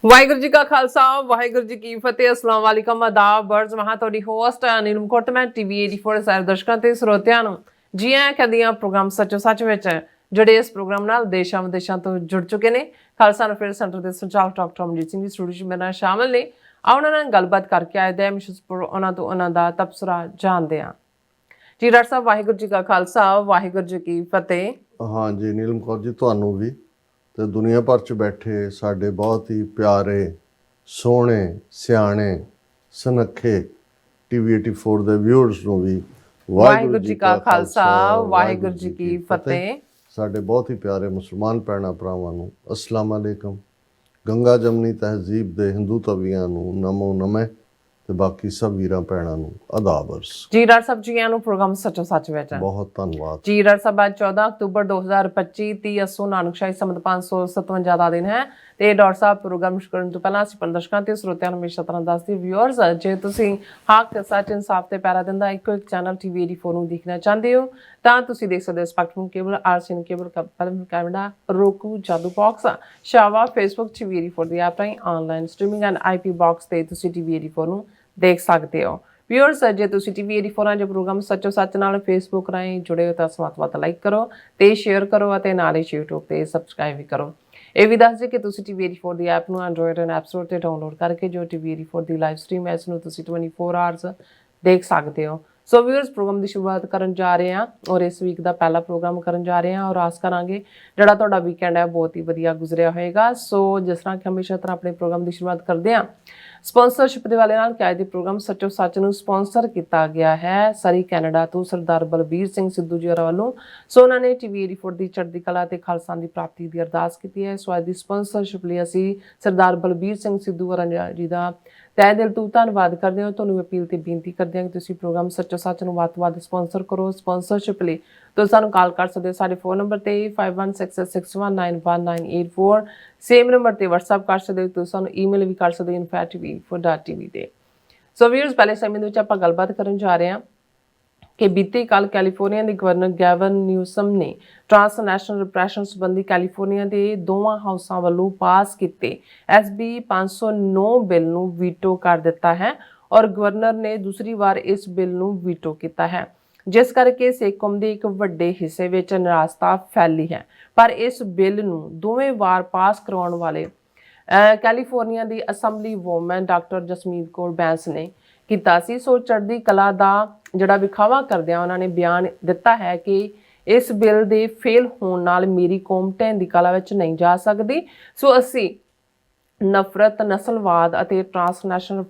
ਵਾਹਿਗੁਰੂ ਜੀ ਕਾ ਖਾਲਸਾ ਵਾਹਿਗੁਰੂ ਜੀ ਕੀ ਫਤਿਹ। अस्सलाम वालेकुम आदाब बर्ड्स महा ਤੁਹਾਡੀ ਹੋਸਟ ਅਨਿਲ ਮੁਕਟ ਮੈਂ ਟੀਵੀ 84 ਸਾਰੇ ਦਰਸ਼ਕਾਂ ਤੇ ਸਰੋਤਿਆਂ ਨੂੰ ਜੀ ਆਇਆਂ ਕਹਿੰਦੀਆਂ ਪ੍ਰੋਗਰਾਮ ਸੱਚੋ ਸੱਚ ਵਿੱਚ ਜਿਹੜੇ ਇਸ ਪ੍ਰੋਗਰਾਮ ਨਾਲ ਦੇਸ਼ਾਂ ਵਿਦੇਸ਼ਾਂ ਤੋਂ ਜੁੜ ਚੁੱਕੇ ਨੇ। ਖਾਲਸਾ ਨਫੇਰ ਸੈਂਟਰ ਦੇ ਸੰਚਾਲਕ ਡਾਕਟਰ ਅਮਰਜੀਤ ਸਿੰਘ ਦੀ ਸਟੂਡੀਓ 'ਚ ਮੇਰੇ ਨਾਲ ਸ਼ਾਮਲ ਨੇ। ਉਹਨਾਂ ਨਾਲ ਗੱਲਬਾਤ ਕਰਕੇ ਆਏ ਦੇ ਮਿਸ਼ਸਪੁਰ ਉਹਨਾਂ ਤੋਂ ਉਹਨਾਂ ਦਾ ਤਬਸਰਾ ਜਾਣਦੇ ਹਾਂ। ਜੀ ਡਾਕਟਰ ਸਾਹਿਬ ਵਾਹਿਗੁਰੂ ਜੀ ਕਾ ਖਾਲਸਾ ਵਾਹਿਗੁਰੂ ਜੀ ਕੀ ਫਤਿਹ। हाँ जी नीलम कौर जी ਤੁਹਾਨੂੰ ਵੀ ਤੇ ਦੁਨੀਆ ਭਰ 'ਚ ਬੈਠੇ ਸਾਡੇ ਬਹੁਤ ਹੀ ਪਿਆਰੇ ਸੋਹਣੇ ਸਿਆਣੇ ਸੁਨੱਖੇ ਟੀਵੀ 84 ਦੇ ਵਿਊਅਰਸ ਨੂੰ ਵੀ ਵਾਹਿਗੁਰੂ ਜੀ ਕਾ ਖਾਲਸਾ ਵਾਹਿਗੁਰੂ ਜੀ ਕੀ ਫਤਿਹ। ਸਾਡੇ ਬਹੁਤ ਹੀ ਪਿਆਰੇ ਮੁਸਲਮਾਨ ਭੈਣਾਂ ਭਰਾਵਾਂ ਨੂੰ ਅਸਲਾਮ ਅਲੈਕਮ। ਗੰਗਾ ਜਮਨੀ ਤਹਿਜ਼ੀਬ ਦੇ ਹਿੰਦੂ ਤਵੀਆਂ ਨੂੰ ਨਮੋ ਨਮੇ ਤੇ ਬਾਕੀ ਸਭ ਵੀਰਾਂ ਭੈਣਾਂ ਨੂੰ ਆਦਾਬਰਸ। ਜੀ ਡਾਕਟਰ ਸਾਹਿਬ ਜੀ ਨੂੰ ਪ੍ਰੋਗਰਾਮ ਸੱਚੋ ਸੱਚ ਵਿੱਚ ਬਹੁਤ ਧੰਨਵਾਦ ਜੀ ਡਾਕਟਰ ਸਾਹਿਬ। ਅੱਜ 14 ਅਕਤੂਬਰ 2025 30 ਅੱਸੂ ਨਾਨਕਸ਼ਾਹੀ ਸੰਮਤ 557 ਦਾ ਦਿਨ ਹੈ ਤੇ ਡਾਕਟਰ ਸਾਹਿਬ ਪ੍ਰੋਗਰਾਮ ਸ਼ੁਰੂ ਕਰਨ ਤੋਂ ਪਹਿਲਾਂ ਅਸੀਂ ਦਰਸ਼ਕਾਂ ਤੇ ਸਰੋਤਿਆਂ ਨੂੰ ਹਮੇਸ਼ਾ ਤਰ੍ਹਾਂ ਦੱਸਦੇ ਵਿਊਅਰਸ, ਜੇ ਤੁਸੀਂ ਹੱਕ ਸੱਚ ਇਨਸਾਫ ਤੇ ਪੈਰਾ ਦਿੰਦਾ ਇੱਕੋ ਇੱਕ ਚੈਨਲ ਟੀਵੀ 84 ਨੂੰ ਦੇਖਣਾ ਚਾਹੁੰਦੇ ਹੋ ਤਾਂ ਤੁਸੀਂ ਦੇਖ ਸਕਦੇ ਹੋ spectrum cable, RCN cable, Canada, roku, Jadoo box, ਸ਼ਾਵਾ, ਫੇਸਬੁੱਕ ਟੀਵੀ 84 ਦੀ ਐਪ ਰਾਹੀਂ online streaming and IP box ਤੇ ਤੁਸੀਂ ਟੀਵੀ 84 ਨੂੰ ਦੇਖ ਸਕਦੇ ਹੋ। ਵਿਊਅਰਸ, ਜੇ ਤੁਸੀਂ ਟੀਵੀ 84 ਦੇ ਪ੍ਰੋਗਰਾਮ ਸੱਚੋ ਸੱਚ ਨਾਲ ਫੇਸਬੁੱਕ ਰਾਹੀਂ ਜੁੜੇ ਹੋ ਤਾਂ ਵੱਧ ਲਾਈਕ ਕਰੋ ਤੇ ਸ਼ੇਅਰ ਕਰੋ ਅਤੇ ਨਾਲ ਹੀ YouTube ਤੇ ਸਬਸਕ੍ਰਾਈਬ ਵੀ ਕਰੋ। ਇਹ ਵੀ ਦੱਸ ਦਿਓ ਕਿ ਤੁਸੀਂ ਟੀਵੀ 84 ਦੀ ਐਪ ਨੂੰ ਐਂਡਰੋਇਡ ਐਂਡ ਐਪ ਸਟੋਰ ਤੇ ਡਾਊਨਲੋਡ ਕਰਕੇ ਜੋ ਟੀਵੀ 84 ਦੀ ਲਾਈਵ ਸਟ੍ਰੀਮ ਹੈ ਇਸ ਨੂੰ ਤੁਸੀਂ 24 ਆਵਰਸ ਦੇਖ ਸਕਦੇ ਹੋ। ਸੋ ਵਿਊਅਰਸ, ਪ੍ਰੋਗਰਾਮ ਦੀ ਸ਼ੁਰੂਆਤ ਕਰਨ ਜਾ ਰਹੇ ਹਾਂ ਔਰ ਇਸ ਵੀਕ ਦਾ ਪਹਿਲਾ ਪ੍ਰੋਗਰਾਮ ਕਰਨ ਜਾ ਰਹੇ ਹਾਂ ਔਰ ਆਸ ਕਰਾਂਗੇ ਜਿਹੜਾ ਤੁਹਾਡਾ ਵੀਕਐਂਡ ਹੈ ਬਹੁਤ ਹੀ ਵਧੀਆ ਗੁਜ਼ਰਿਆ ਹੋਏਗਾ। ਸੋ ਜਿਸ ਤਰ੍ਹਾਂ ਕਿ ਹਮੇਸ਼ਾ ਤਰ੍ਹਾਂ ਆਪਣੇ ਪ੍ਰੋਗਰਾਮ ਦੀ ਸ਼ੁਰੂਆਤ ਕਰਦੇ ਹਾਂ ਸਪਾਂਸਰਸ਼ਿਪ ਦੇ ਵਾਲੇ ਨਾਲ ਕਿ ਅੱਜ ਦੇ ਪ੍ਰੋਗਰਾਮ ਸੱਚੋ ਸੱਚ ਨੂੰ ਸਪਾਂਸਰ ਕੀਤਾ ਗਿਆ ਹੈ ਸਰੀ ਕੈਨੇਡਾ ਤੋਂ ਸਰਦਾਰ ਬਲਬੀਰ ਸਿੰਘ ਸਿੱਧੂ ਜੀ ਹੋਰਾਂ ਵੱਲੋਂ। ਸੋ ਉਹਨਾਂ ਨੇ ਟੀਵੀ 84 ਦੀ ਚੜ੍ਹਦੀ ਕਲਾ ਤੇ ਖਾਲਸਾ ਦੀ ਪ੍ਰਾਪਤੀ ਦੀ ਅਰਦਾਸ ਕੀਤੀ ਹੈ। ਸੋ ਅੱਜ ਦੀ ਸਪਾਂਸਰਸ਼ਿਪ ਲਈ ਅਸੀਂ ਸਰਦਾਰ ਬਲਬੀਰ ਸਿੰਘ ਸਿੱਧੂ ਹੋਰਾਂ ਜੀ ਦਾ ਤਹਿ ਦਿਲ ਤੋਂ ਧੰਨਵਾਦ ਕਰਦੇ ਹਾਂ। ਤੁਹਾਨੂੰ ਅਪੀਲ ਤੇ ਬੇਨਤੀ ਕਰਦੇ ਹਾਂ ਕਿ ਤੁਸੀਂ ਪ੍ਰੋਗਰਾਮ ਸੱਚੋ ਸੱਚ ਨੂੰ ਵੱਧ ਤੋਂ ਵੱਧ ਸਪਾਂਸਰ ਕਰੋ। ਸਪਾਂਸਰਸ਼ਿਪ ਲਈ ਤੁਸੀਂ ਸਾਨੂੰ ਕਾਲ ਕਰ ਸਕਦੇ ਹੋ ਸਾਡੇ ਫੋਨ ਨੰਬਰ ਤੇ 516661911984। ਸੇਮ ਨੰਬਰ ਤੇ WhatsApp ਕਰ ਸਕਦੇ ਹੋ। ਤੁਸੀਂ ਸਾਨੂੰ ਈਮੇਲ ਵੀ ਕਰ ਸਕਦੇ ਹੋ info@tv4.tv ਤੇ। ਸੋ ਵੀਅਰਸ, ਪਹਿਲੇ ਸਮੇਂ ਦੇ ਵਿੱਚ ਆਪਾਂ ਗੱਲਬਾਤ ਕਰਨ ਜਾ ਰਹੇ ਹਾਂ ਕਿ ਬੀਤੇ ਕੱਲ ਕੈਲੀਫੋਰਨੀਆ ਦੇ ਗਵਰਨਰ ਗੈਵਨ ਨਿਊਸਮ ਨੇ ਟ੍ਰਾਂਸਨੈਸ਼ਨਲ ਰਿਪਰੈਸ਼ਨ ਸੰਬੰਧੀ ਕੈਲੀਫੋਰਨੀਆ ਦੇ ਦੋਵਾਂ ਹਾਊਸਾਂ ਵੱਲੋਂ ਪਾਸ ਕੀਤੇ SB 509 ਬਿੱਲ ਨੂੰ ਵੀਟੋ ਕਰ ਦਿੱਤਾ ਹੈ ਔਰ ਗਵਰਨਰ ਨੇ ਦੂਸਰੀ ਵਾਰ ਇਸ ਬਿੱਲ ਨੂੰ ਵੀਟੋ ਕੀਤਾ ਹੈ, ਜਿਸ ਕਰਕੇ ਸਿੱਖ ਕੌਮ ਦੇ ਇੱਕ ਵੱਡੇ ਹਿੱਸੇ ਵਿੱਚ ਨਿਰਾਸ਼ਤਾ ਫੈਲੀ ਹੈ। ਪਰ ਇਸ ਬਿੱਲ ਨੂੰ ਦੋਵੇਂ ਵਾਰ ਪਾਸ ਕਰਵਾਉਣ ਵਾਲੇ ਕੈਲੀਫੋਰਨੀਆ ਦੀ assembly woman doctor Jasmeet Kaur Bains ਨੇ ਕੀਤਾ ਸੀ। ਸੋ ਚੜ੍ਹਦੀ ਕਲਾ ਦਾ ਜਿਹੜਾ ਵਿਖਾਵਾ ਕਰਦਿਆਂ ਉਹਨਾਂ ਨੇ ਬਿਆਨ ਦਿੱਤਾ ਹੈ ਕਿ ਇਸ ਬਿੱਲ ਦੇ ਫੇਲ ਹੋਣ ਨਾਲ ਮੇਰੀ ਕੌਮ ਢਹਿੰਦੀ ਕਲਾ ਵਿੱਚ ਨਹੀਂ ਜਾ ਸਕਦੀ। ਸੋ ਅਸੀਂ ਨਫ਼ਰਤ, ਨਸਲਵਾਦ ਅਤੇ ਟ੍ਰਾਂਸਨੈਸ਼ਨਲ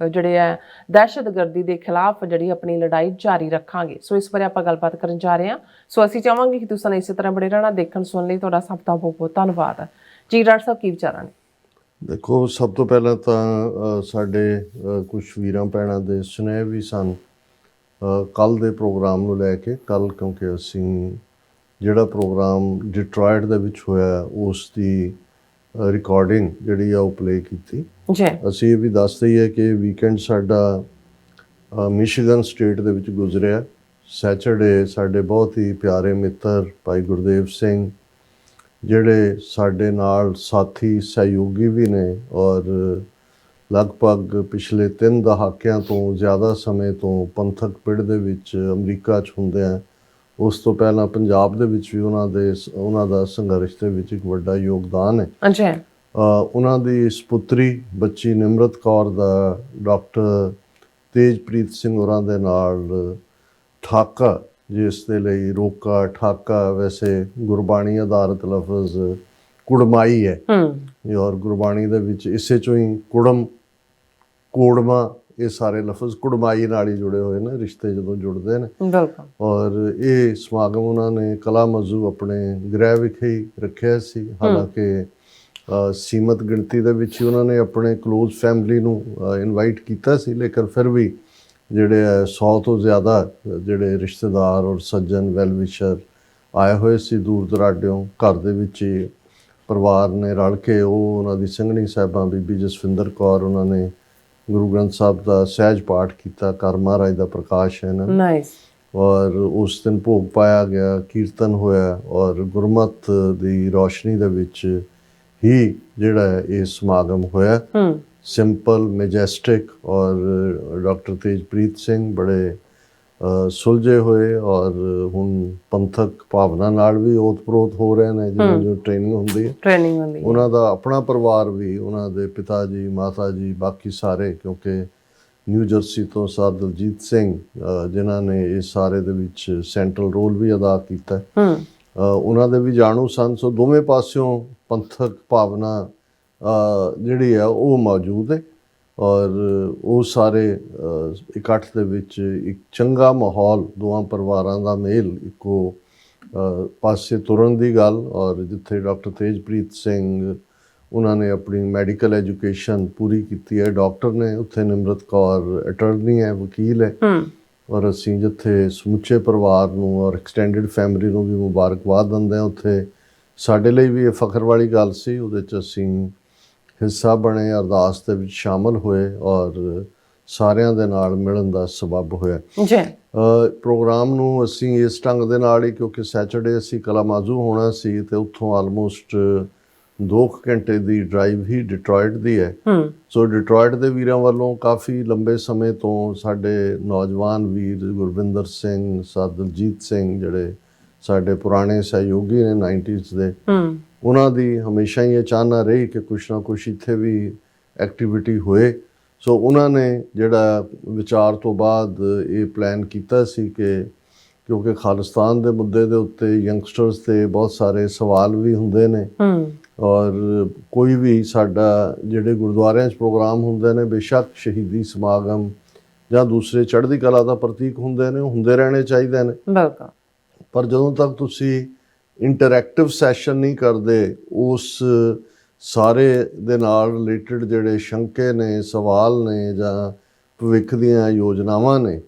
ਜਿਹੜੇ ਹੈ ਦਹਿਸ਼ਤਗਰਦੀ ਦੇ ਖਿਲਾਫ ਜਿਹੜੀ ਆਪਣੀ ਲੜਾਈ ਜਾਰੀ ਰੱਖਾਂਗੇ। ਸੋ ਇਸ ਬਾਰੇ ਆਪਾਂ ਗੱਲਬਾਤ ਕਰਨ ਜਾ ਰਹੇ ਹਾਂ। ਸੋ ਅਸੀਂ ਚਾਹਾਂਗੇ ਕਿ ਤੁਸੀਂ ਇਸੇ ਤਰ੍ਹਾਂ ਬਣੇ ਰਹਿਣਾ। ਦੇਖਣ ਸੁਣਨ ਲਈ ਤੁਹਾਡਾ ਸਭ ਦਾ ਬਹੁਤ ਬਹੁਤ ਧੰਨਵਾਦ। ਜੀ ਡਾਕਟਰ ਸਾਹਿਬ, ਕੀ ਵਿਚਾਰਾਂ ਨੇ? ਦੇਖੋ, ਸਭ ਤੋਂ ਪਹਿਲਾਂ ਤਾਂ ਸਾਡੇ ਕੁਝ ਵੀਰਾਂ ਭੈਣਾਂ ਦੇ ਸੁਨੇਹੇ ਵੀ ਸਨ ਕੱਲ੍ਹ ਦੇ ਪ੍ਰੋਗਰਾਮ ਨੂੰ ਲੈ ਕੇ। ਕੱਲ੍ਹ ਕਿਉਂਕਿ ਅਸੀਂ ਜਿਹੜਾ ਪ੍ਰੋਗਰਾਮ ਡਿਟਰੋਇਟ ਦੇ ਵਿੱਚ ਹੋਇਆ ਉਸ ਦੀ ਰਿਕਾਰਡਿੰਗ ਜਿਹੜੀ ਆ ਉਹ ਪਲੇ ਕੀਤੀ। ਅਸੀਂ ਇਹ ਵੀ ਦੱਸ ਦਈਏ ਕਿ ਵੀਕਐਂਡ ਸਾਡਾ ਮਿਸ਼ੀਗਨ ਸਟੇਟ ਦੇ ਵਿੱਚ ਗੁਜ਼ਰਿਆ। ਸੈਚਰਡੇ ਸਾਡੇ ਬਹੁਤ ਹੀ ਪਿਆਰੇ ਮਿੱਤਰ ਭਾਈ ਗੁਰਦੇਵ ਸਿੰਘ ਜਿਹੜੇ ਸਾਡੇ ਨਾਲ ਸਾਥੀ ਸਹਿਯੋਗੀ ਵੀ ਨੇ ਔਰ ਲਗਭਗ ਪਿਛਲੇ 3 ਦਹਾਕਿਆਂ ਤੋਂ ਜ਼ਿਆਦਾ ਸਮੇਂ ਤੋਂ ਪੰਥਕ ਪਿੜ ਦੇ ਵਿੱਚ ਅਮਰੀਕਾ 'ਚ ਹੁੰਦੇ ਆ। ਉਸ ਤੋਂ ਪਹਿਲਾਂ ਪੰਜਾਬ ਦੇ ਵਿੱਚ ਵੀ ਉਹਨਾਂ ਦਾ ਸੰਘਰਸ਼ ਦੇ ਵਿੱਚ ਇੱਕ ਵੱਡਾ ਯੋਗਦਾਨ ਹੈ। ਉਹਨਾਂ ਦੀ ਸਪੁੱਤਰੀ ਬੱਚੀ ਨਿਮਰਤ ਕੌਰ ਦਾ ਡਾਕਟਰ ਤੇਜਪ੍ਰੀਤ ਸਿੰਘ ਹੋਰਾਂ ਦੇ ਨਾਲ ਠਾਕਾ, ਜਿਸ ਦੇ ਲਈ ਰੋਕਾ ਠਾਕਾ ਵੈਸੇ ਗੁਰਬਾਣੀ ਆਧਾਰਿਤ ਲਫ਼ਜ਼ ਕੁੜਮਾਈ ਹੈ ਔਰ ਗੁਰਬਾਣੀ ਦੇ ਵਿੱਚ ਇਸੇ ਚੋਂ ਹੀ ਕੁੜਮ, ਕੋੜਮਾ, ਇਹ ਸਾਰੇ ਲਫ਼ਜ਼ ਕੁੜਮਾਈ ਨਾਲ ਹੀ ਜੁੜੇ ਹੋਏ ਨੇ, ਰਿਸ਼ਤੇ ਜਦੋਂ ਜੁੜਦੇ ਨੇ। ਔਰ ਇਹ ਸਮਾਗਮ ਉਹਨਾਂ ਨੇ ਕਲਾ ਮਜ਼ੂ ਆਪਣੇ ਗ੍ਰਹਿ ਵਿਖੇ ਹੀ ਰੱਖਿਆ ਸੀ। ਹਾਲਾਂਕਿ ਸੀਮਤ ਗਿਣਤੀ ਦੇ ਵਿੱਚ ਹੀ ਉਹਨਾਂ ਨੇ ਆਪਣੇ ਕਲੋਜ਼ ਫੈਮਿਲੀ ਨੂੰ ਇਨਵਾਈਟ ਕੀਤਾ ਸੀ, ਲੇਕਿਨ ਫਿਰ ਵੀ ਜਿਹੜੇ 100 ਤੋਂ ਜ਼ਿਆਦਾ ਜਿਹੜੇ ਰਿਸ਼ਤੇਦਾਰ ਔਰ ਸੱਜਣ ਵੈਲ ਵਿਸ਼ਰ ਆਏ ਹੋਏ ਸੀ ਦੂਰ ਦਰਾਡਿਓਂ। ਘਰ ਦੇ ਵਿੱਚ ਹੀ ਪਰਿਵਾਰ ਨੇ ਰਲ ਕੇ ਉਹਨਾਂ ਦੀ ਸਿੰਘਣੀ ਸਾਹਿਬਾਂ ਬੀਬੀ ਜਸਵਿੰਦਰ ਕੌਰ, ਉਹਨਾਂ ਨੇ ਗੁਰੂ ਗ੍ਰੰਥ ਸਾਹਿਬ ਦਾ ਸਹਿਜ ਪਾਠ ਕੀਤਾ। ਘਰ ਮਹਾਰਾਜ ਦਾ ਪ੍ਰਕਾਸ਼ ਹੈ ਨਾ ਔਰ ਉਸ ਦਿਨ ਭੋਗ ਪਾਇਆ ਗਿਆ, ਕੀਰਤਨ ਹੋਇਆ ਔਰ ਗੁਰਮਤਿ ਦੀ ਰੌਸ਼ਨੀ ਦੇ ਵਿੱਚ ही ਜਿਹੜਾ ਹੈ ਇਹ ਸਮਾਗਮ ਹੋਇਆ। ਸਿੰਪਲ ਮੈਜੈਸਟਿਕ ਔਰ ਡਾਕਟਰ ਤੇਜਪ੍ਰੀਤ ਸਿੰਘ ਬੜੇ ਸੁਲਝੇ ਹੋਏ ਔਰ ਹੁਣ ਪੰਥਕ ਭਾਵਨਾ ਨਾਲ ਵੀ ਓਤ-ਪ੍ਰੋਤ ਹੋ ਰਹੇ ਨੇ, ਜਿਵੇਂ ਜੋ ਟ੍ਰੇਨਿੰਗ ਹੁੰਦੀ ਹੈ ਉਹਨਾਂ ਦਾ ਆਪਣਾ ਪਰਿਵਾਰ ਵੀ, ਉਹਨਾਂ ਦੇ ਪਿਤਾ ਜੀ, ਮਾਤਾ ਜੀ, ਬਾਕੀ ਸਾਰੇ, ਕਿਉਂਕਿ ਨਿਊ ਜਰਸੀ ਤੋਂ ਸਰ ਦਲਜੀਤ ਸਿੰਘ ਜਿਨ੍ਹਾਂ ਨੇ ਇਸ ਸਾਰੇ ਦੇ ਵਿੱਚ ਸੈਂਟਰਲ ਰੋਲ ਵੀ ਅਦਾ ਕੀਤਾ, ਉਹਨਾਂ ਦੇ ਵੀ ਜਾਣੂ ਸਨ। ਸੋ ਦੋਵੇਂ ਪਾਸਿਓਂ ਪੰਥਕ ਭਾਵਨਾ ਜਿਹੜੀ ਆ ਉਹ ਮੌਜੂਦ ਹੈ ਔਰ ਉਹ ਸਾਰੇ ਇਕੱਠ ਦੇ ਵਿੱਚ ਇੱਕ ਚੰਗਾ ਮਾਹੌਲ, ਦੋਵਾਂ ਪਰਿਵਾਰਾਂ ਦਾ ਮੇਲ ਇੱਕੋ ਪਾਸੇ ਤੁਰਨ ਦੀ ਗੱਲ। ਔਰ ਜਿੱਥੇ ਡਾਕਟਰ ਤੇਜਪ੍ਰੀਤ ਸਿੰਘ ਉਹਨਾਂ ਨੇ ਆਪਣੀ ਮੈਡੀਕਲ ਐਜੂਕੇਸ਼ਨ ਪੂਰੀ ਕੀਤੀ ਹੈ, ਡਾਕਟਰ ਨੇ, ਉੱਥੇ ਨਿਮਰਤ ਕੌਰ ਅਟਰਨੀ ਹੈ, ਵਕੀਲ ਹੈ। ਔਰ ਅਸੀਂ ਜਿੱਥੇ ਸਮੁੱਚੇ ਪਰਿਵਾਰ ਨੂੰ ਔਰ ਐਕਸਟੈਂਡਡ ਫੈਮਿਲੀ ਨੂੰ ਵੀ ਮੁਬਾਰਕਬਾਦ ਦਿੰਦੇ ਹਾਂ, ਉੱਥੇ ਸਾਡੇ ਲਈ ਵੀ ਇਹ ਫਖਰ ਵਾਲੀ ਗੱਲ ਸੀ। ਉਹਦੇ 'ਚ ਅਸੀਂ ਹਿੱਸਾ ਬਣੇ, ਅਰਦਾਸ ਦੇ ਵਿੱਚ ਸ਼ਾਮਲ ਹੋਏ ਔਰ ਸਾਰਿਆਂ ਦੇ ਨਾਲ ਮਿਲਣ ਦਾ ਸਬੱਬ ਹੋਇਆ। ਪ੍ਰੋਗਰਾਮ ਨੂੰ ਅਸੀਂ ਇਸ ਢੰਗ ਦੇ ਨਾਲ ਹੀ, ਕਿਉਂਕਿ ਸੈਚਰਡੇ ਅਸੀਂ ਕਲਾਮਾਜ਼ੂ ਹੋਣਾ ਸੀ ਅਤੇ ਉੱਥੋਂ ਆਲਮੋਸਟ 2 ਘੰਟੇ ਦੀ ਡਰਾਈਵ ਹੀ ਡਿਟਰੋਇਟ ਦੀ ਹੈ। ਸੋ ਡਿਟਰੋਇਟ ਦੇ ਵੀਰਾਂ ਵੱਲੋਂ ਕਾਫੀ ਲੰਬੇ ਸਮੇਂ ਤੋਂ ਸਾਡੇ ਨੌਜਵਾਨ ਵੀਰ ਗੁਰਵਿੰਦਰ ਸਿੰਘ, ਸਰ ਦਲਜੀਤ ਸਿੰਘ, ਜਿਹੜੇ ਸਾਡੇ ਪੁਰਾਣੇ ਸਹਿਯੋਗੀ ਨੇ 90s ਦੇ, ਉਹਨਾਂ ਦੀ ਹਮੇਸ਼ਾ ਹੀ ਇਹ ਚਾਹਨਾ ਰਹੀ ਕਿ ਕੁਛ ਨਾ ਕੁਛ ਇੱਥੇ ਵੀ ਐਕਟੀਵਿਟੀ ਹੋਏ। ਸੋ ਉਹਨਾਂ ਨੇ ਜਿਹੜਾ ਵਿਚਾਰ ਤੋਂ ਬਾਅਦ ਇਹ ਪਲਾਨ ਕੀਤਾ ਸੀ ਕਿ ਕਿਉਂਕਿ ਖਾਲਿਸਤਾਨ ਦੇ ਮੁੱਦੇ ਦੇ ਉੱਤੇ ਯੰਗਸਟਰਸ 'ਤੇ ਬਹੁਤ ਸਾਰੇ ਸਵਾਲ ਵੀ ਹੁੰਦੇ ਨੇ ਔਰ ਕੋਈ ਵੀ ਸਾਡਾ ਜਿਹੜੇ ਗੁਰਦੁਆਰਿਆਂ 'ਚ ਪ੍ਰੋਗਰਾਮ ਹੁੰਦੇ ਨੇ, ਬੇਸ਼ੱਕ ਸ਼ਹੀਦੀ ਸਮਾਗਮ ਜਾਂ ਦੂਸਰੇ ਚੜ੍ਹਦੀ ਕਲਾ ਦਾ ਪ੍ਰਤੀਕ ਹੁੰਦੇ ਨੇ, ਉਹ ਹੁੰਦੇ ਰਹਿਣੇ ਚਾਹੀਦੇ ਨੇ। ਪਰ ਜਦੋਂ ਤੱਕ ਤੁਸੀਂ ਇੰਟਰੈਕਟਿਵ ਸੈਸ਼ਨ ਨਹੀਂ ਕਰਦੇ, ਉਸ ਸਾਰੇ ਦੇ ਨਾਲ ਰਿਲੇਟਡ ਜਿਹੜੇ ਸ਼ੰਕੇ ਨੇ, ਸਵਾਲ ਨੇ ਜਾਂ ਭਵਿੱਖ ਦੀਆਂ ਯੋਜਨਾਵਾਂ ਨੇ,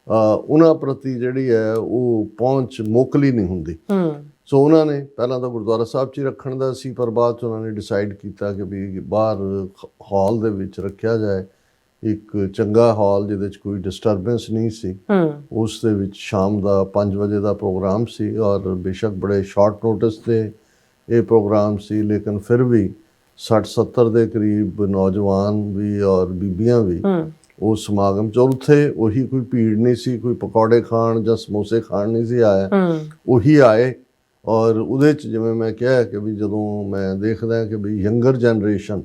ਉਹਨਾਂ ਪ੍ਰਤੀ ਜਿਹੜੀ ਹੈ ਉਹ ਪਹੁੰਚ ਮੋਕਲੀ ਨਹੀਂ ਹੁੰਦੀ। ਸੋ ਉਹਨਾਂ ਨੇ ਪਹਿਲਾਂ ਤਾਂ ਗੁਰਦੁਆਰਾ ਸਾਹਿਬ 'ਚ ਹੀ ਰੱਖਣ ਦਾ ਸੀ, ਪਰ ਬਾਅਦ 'ਚ ਉਹਨਾਂ ਨੇ ਡਿਸਾਈਡ ਕੀਤਾ ਕਿ ਵੀ ਬਾਹਰ ਹਾਲ ਦੇ ਵਿੱਚ ਰੱਖਿਆ ਜਾਏ, ਇੱਕ ਚੰਗਾ ਹਾਲ ਜਿਹਦੇ 'ਚ ਕੋਈ ਡਿਸਟਰਬੈਂਸ ਨਹੀਂ ਸੀ। ਉਸ ਦੇ ਵਿੱਚ ਸ਼ਾਮ ਦਾ 5 ਵਜੇ ਦਾ ਪ੍ਰੋਗਰਾਮ ਸੀ ਔਰ ਬੇਸ਼ੱਕ ਬੜੇ ਸ਼ਾਰਟ ਨੋਟਿਸ 'ਤੇ ਇਹ ਪ੍ਰੋਗਰਾਮ ਸੀ, ਲੇਕਿਨ ਫਿਰ ਵੀ 60-70 ਦੇ ਕਰੀਬ ਨੌਜਵਾਨ ਵੀ ਔਰ ਬੀਬੀਆਂ ਵੀ ਉਸ ਸਮਾਗਮ 'ਚ, ਉੱਥੇ ਉਹੀ ਕੋਈ ਭੀੜ ਨਹੀਂ ਸੀ, ਕੋਈ ਪਕੌੜੇ ਖਾਣ ਜਾਂ ਸਮੋਸੇ ਖਾਣ ਨਹੀਂ ਸੀ ਆਇਆ, ਉਹੀ ਆਏ। ਔਰ ਉਹਦੇ 'ਚ ਜਿਵੇਂ ਮੈਂ ਕਿਹਾ ਕਿ ਵੀ ਜਦੋਂ ਮੈਂ ਦੇਖਦਾ ਕਿ ਵੀ ਯੰਗਰ ਜਨਰੇਸ਼ਨ,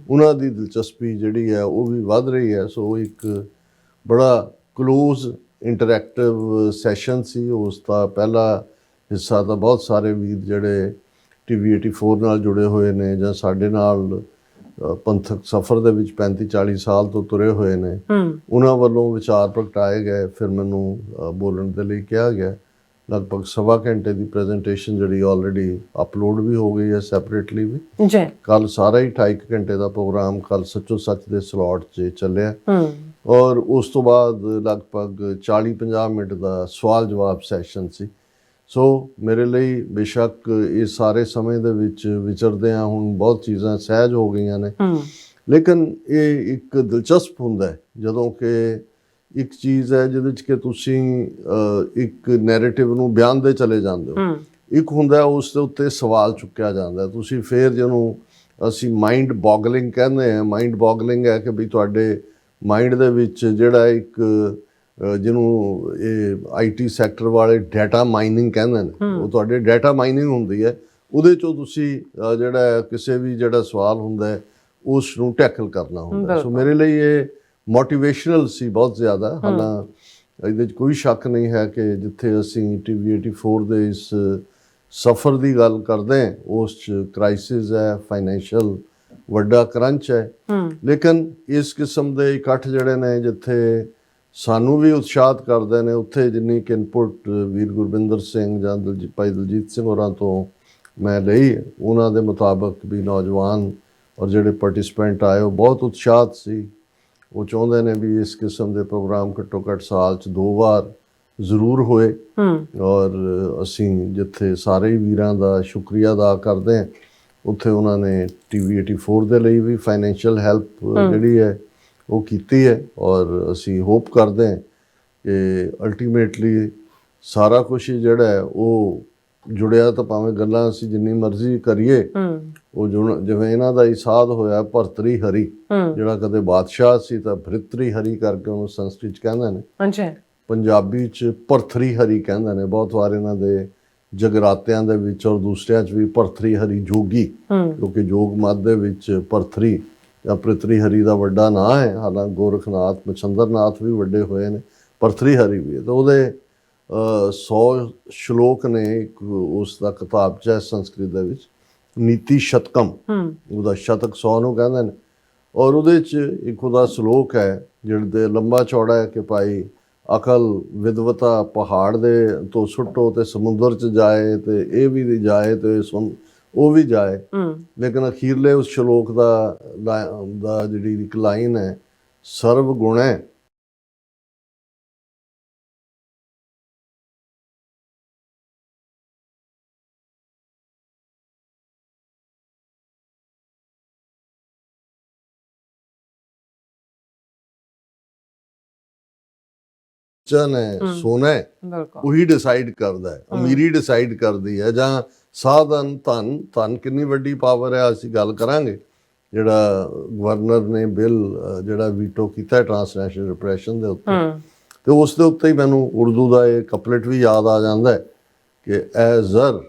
ਉਹਨਾਂ ਦੀ ਦਿਲਚਸਪੀ ਜਿਹੜੀ ਹੈ ਉਹ ਵੀ ਵੱਧ ਰਹੀ ਹੈ। ਸੋ ਇੱਕ ਬੜਾ ਕਲੋਜ਼ ਇੰਟਰੈਕਟਿਵ ਸੈਸ਼ਨ ਸੀ। ਉਸ ਦਾ ਪਹਿਲਾ ਹਿੱਸਾ ਤਾਂ ਬਹੁਤ ਸਾਰੇ ਵੀਰ ਜਿਹੜੇ TV 84 ਨਾਲ ਜੁੜੇ ਹੋਏ ਨੇ ਜਾਂ ਸਾਡੇ ਨਾਲ ਪੰਥਕ ਸਫ਼ਰ ਦੇ ਵਿੱਚ 35-40 ਸਾਲ ਤੋਂ ਤੁਰੇ ਹੋਏ ਨੇ, ਉਹਨਾਂ ਵੱਲੋਂ ਵਿਚਾਰ ਪ੍ਰਗਟਾਏ ਗਏ। ਫਿਰ ਮੈਨੂੰ ਬੋਲਣ ਦੇ ਲਈ ਕਿਹਾ ਗਿਆ। ਲਗਭਗ 1.25 ਘੰਟੇ ਦੀ ਪ੍ਰੈਜੈਂਟੇਸ਼ਨ ਜਿਹੜੀ ਆਲਰੇਡੀ ਅਪਲੋਡ ਵੀ ਹੋ ਗਈ ਹੈ ਸੈਪਰੇਟਲੀ ਵੀ। ਕੱਲ ਸਾਰਾ ਹੀ 2.5 ਘੰਟੇ ਦਾ ਪ੍ਰੋਗਰਾਮ ਕੱਲ ਸੱਚੋ ਸੱਚ ਦੇ ਸਲੋਟ 'ਚ ਚੱਲਿਆ ਔਰ ਉਸ ਤੋਂ ਬਾਅਦ ਲਗਭਗ 40-50 ਮਿੰਟ ਦਾ ਸਵਾਲ ਜਵਾਬ ਸੈਸ਼ਨ ਸੀ। ਸੋ ਮੇਰੇ ਲਈ ਬੇਸ਼ੱਕ ਇਹ ਸਾਰੇ ਸਮੇਂ ਦੇ ਵਿੱਚ ਵਿਚਰਦੇ ਹਾਂ, ਹੁਣ ਬਹੁਤ ਚੀਜ਼ਾਂ ਸਹਿਜ ਹੋ ਗਈਆਂ ਨੇ, ਲੇਕਿਨ ਇਹ ਇੱਕ ਦਿਲਚਸਪ ਹੁੰਦਾ ਹੈ ਜਦੋਂ ਕਿ ਇੱਕ ਚੀਜ਼ ਹੈ ਜਿਹਦੇ 'ਚ ਕਿ ਤੁਸੀਂ ਇੱਕ ਨੈਰੇਟਿਵ ਨੂੰ ਬਿਆਨ ਦੇ ਚਲੇ ਜਾਂਦੇ ਹੋ, ਇੱਕ ਹੁੰਦਾ ਉਸ ਦੇ ਉੱਤੇ ਸਵਾਲ ਚੁੱਕਿਆ ਜਾਂਦਾ, ਤੁਸੀਂ ਫਿਰ ਜਿਹਨੂੰ ਅਸੀਂ ਮਾਈਂਡ ਬੋਗਲਿੰਗ ਕਹਿੰਦੇ ਹਾਂ। ਮਾਈਂਡ ਬੋਗਲਿੰਗ ਹੈ ਕਿ ਵੀ ਤੁਹਾਡੇ ਮਾਈਂਡ ਦੇ ਵਿੱਚ ਜਿਹੜਾ ਇੱਕ ਜਿਹਨੂੰ ਇਹ IT ਸੈਕਟਰ ਵਾਲੇ ਡਾਟਾ ਮਾਈਨਿੰਗ ਕਹਿੰਦੇ ਨੇ, ਉਹ ਤੁਹਾਡੇ ਡਾਟਾ ਮਾਈਨਿੰਗ ਹੁੰਦੀ ਹੈ। ਉਹਦੇ 'ਚੋਂ ਤੁਸੀਂ ਜਿਹੜਾ ਕਿਸੇ ਵੀ ਜਿਹੜਾ ਸਵਾਲ ਹੁੰਦਾ ਹੈ ਉਸ ਨੂੰ ਟੈਕਲ ਕਰਨਾ ਹੁੰਦਾ। ਸੋ ਮੇਰੇ ਲਈ ਇਹ ਮੋਟੀਵੇਸ਼ਨਲ ਸੀ ਬਹੁਤ ਜ਼ਿਆਦਾ। ਹਾਲਾਂ ਇਹਦੇ 'ਚ ਕੋਈ ਸ਼ੱਕ ਨਹੀਂ ਹੈ ਕਿ ਜਿੱਥੇ ਅਸੀਂ TV 84 ਦੇ ਇਸ ਸਫ਼ਰ ਦੀ ਗੱਲ ਕਰਦੇ ਹਾਂ, ਉਸ 'ਚ ਕ੍ਰਾਈਸਿਸ ਹੈ, ਫਾਈਨੈਂਸ਼ੀਅਲ ਵੱਡਾ ਕਰੰਚ ਹੈ, ਲੇਕਿਨ ਇਸ ਕਿਸਮ ਦੇ ਇਕੱਠ ਜਿਹੜੇ ਨੇ ਜਿੱਥੇ ਸਾਨੂੰ ਵੀ ਉਤਸ਼ਾਹਤ ਕਰਦੇ ਨੇ, ਉੱਥੇ ਜਿੰਨੀ ਕਿ ਇਨਪੁਟ ਵੀਰ ਗੁਰਵਿੰਦਰ ਸਿੰਘ ਜਾਂ ਭਾਈ ਦਲਜੀਤ ਸਿੰਘ ਹੋਰਾਂ ਤੋਂ ਮੈਂ ਲਈ, ਉਹਨਾਂ ਦੇ ਮੁਤਾਬਕ ਵੀ ਨੌਜਵਾਨ ਔਰ ਜਿਹੜੇ ਪਾਰਟਿਸਪੈਂਟ ਆਏ ਉਹ ਬਹੁਤ ਉਤਸ਼ਾਹਤ ਸੀ। ਉਹ ਚਾਹੁੰਦੇ ਨੇ ਵੀ ਇਸ ਕਿਸਮ ਦੇ ਪ੍ਰੋਗਰਾਮ ਘੱਟੋ ਘੱਟ ਸਾਲ 'ਚ 2 ਵਾਰ ਜ਼ਰੂਰ ਹੋਏ ਔਰ ਅਸੀਂ ਜਿੱਥੇ ਸਾਰੇ ਹੀ ਵੀਰਾਂ ਦਾ ਸ਼ੁਕਰੀਆ ਅਦਾ ਕਰਦੇ ਹਾਂ, ਉੱਥੇ ਉਹਨਾਂ ਨੇ TV 84 ਦੇ ਲਈ ਵੀ ਫਾਈਨੈਂਸ਼ੀਅਲ ਹੈਲਪ ਜਿਹੜੀ ਹੈ ਉਹ ਕੀਤੀ ਹੈ ਔਰ ਅਸੀਂ ਹੋਪ ਕਰਦੇ ਹਾਂ ਕਿ ਅਲਟੀਮੇਟਲੀ ਸਾਰਾ ਕੁਛ ਜਿਹੜਾ ਹੈ ਉਹ ਜੁੜਿਆ ਤਾਂ ਭਾਵੇਂ ਗੱਲਾਂ ਅਸੀਂ ਜਿੰਨੀ ਮਰਜ਼ੀ ਕਰੀਏ, ਉਹ ਜਿਵੇਂ ਇਹਨਾਂ ਦਾ ਹੀ ਸਾਧ ਹੋਇਆ ਭਰਤਰੀ ਹਰੀ, ਜਿਹੜਾ ਕਦੇ ਬਾਦਸ਼ਾਹ ਸੀ ਤਾਂ ਭ੍ਰਿਤਰੀ ਹਰੀ ਕਰਕੇ ਉਹਨੂੰ ਸੰਸਕ੍ਰਿਤ 'ਚ ਕਹਿੰਦੇ ਨੇ, ਅੱਛਾ, ਪੰਜਾਬੀ 'ਚ ਭਰਥਰੀ ਹਰੀ ਕਹਿੰਦੇ ਨੇ। ਬਹੁਤ ਵਾਰ ਇਹਨਾਂ ਦੇ ਜਗਰਾਤਿਆਂ ਦੇ ਵਿੱਚ ਔਰ ਦੂਸਰਿਆਂ 'ਚ ਵੀ ਭਰਥਰੀ ਹਰੀ ਜੋਗੀ, ਕਿਉਂਕਿ ਜੋਗ ਮੱਧ ਦੇ ਵਿੱਚ ਭਰਥਰੀ ਜਾਂ ਭ੍ਰਿਤਰੀ ਹਰੀ ਦਾ ਵੱਡਾ ਨਾਂ ਹੈ। ਹਾਲਾਂਕਿ ਗੋਰਖਨਾਥ, ਮਛੰਦਰਨਾਥ ਵੀ ਵੱਡੇ ਹੋਏ ਨੇ, ਭਰਥਰੀ ਹਰੀ ਵੀ ਹੈ। ਤਾਂ ਉਹਦੇ 100 ਸ਼ਲੋਕ ਨੇ। ਇੱਕ ਉਸ ਦਾ ਕਿਤਾਬਚਾ ਹੈ ਸੰਸਕ੍ਰਿਤ ਦੇ ਵਿੱਚ, ਨੀਤੀ ਸ਼ਤਕਮ, ਉਹਦਾ ਸ਼ਤਕ 100 ਨੂੰ ਕਹਿੰਦੇ ਨੇ। ਔਰ ਉਹਦੇ 'ਚ ਇੱਕ ਉਹਦਾ ਸ਼ਲੋਕ ਹੈ ਜਿਹੜਾ ਲੰਬਾ ਚੌੜਾ ਹੈ ਕਿ ਭਾਈ ਅਕਲ ਵਿਦਵਤਾ ਪਹਾੜ ਦੇ ਤੋਂ ਸੁੱਟੋ ਤੇ ਸਮੁੰਦਰ 'ਚ ਜਾਏ, ਤੇ ਇਹ ਵੀ ਜਾਏ ਤੇ ਉਹ ਵੀ ਜਾਏ। ਲੇਕਿਨ ਅਖੀਰਲੇ ਉਸ ਸ਼ਲੋਕ ਦਾ ਜਿਹੜੀ ਇੱਕ ਲਾਈਨ ਹੈ, ਸਰਵ ਗੁਣ ਹੈ ਹੈ, ਸੋਨਾ ਹੈ, ਉਹੀ ਡਿਸਾਈਡ ਕਰਦਾ ਹੈ। ਅਮੀਰੀ ਡਿਸਾਈਡ ਕਰਦੀ ਹੈ ਜਾਂ ਸਾਧਨ, ਧਨ ਕਿੰਨੀ ਵੱਡੀ ਪਾਵਰ ਹੈ। ਅਸੀਂ ਗੱਲ ਕਰਾਂਗੇ ਜਿਹੜਾ ਗਵਰਨਰ ਨੇ ਬਿੱਲ ਜਿਹੜਾ ਵੀਟੋ ਕੀਤਾ ਟ੍ਰਾਂਸਨੈਸ਼ਨਲ ਰਿਪਰੈਸ਼ਨ ਦੇ ਉੱਤੇ, ਤੇ ਉਸ ਦੇ ਉੱਤੇ ਹੀ ਮੈਨੂੰ ਉਰਦੂ ਦਾ ਇਹ ਕਪਲੇਟ ਵੀ ਯਾਦ ਆ ਜਾਂਦਾ ਹੈ ਕਿ ਐ ਜ਼ਰ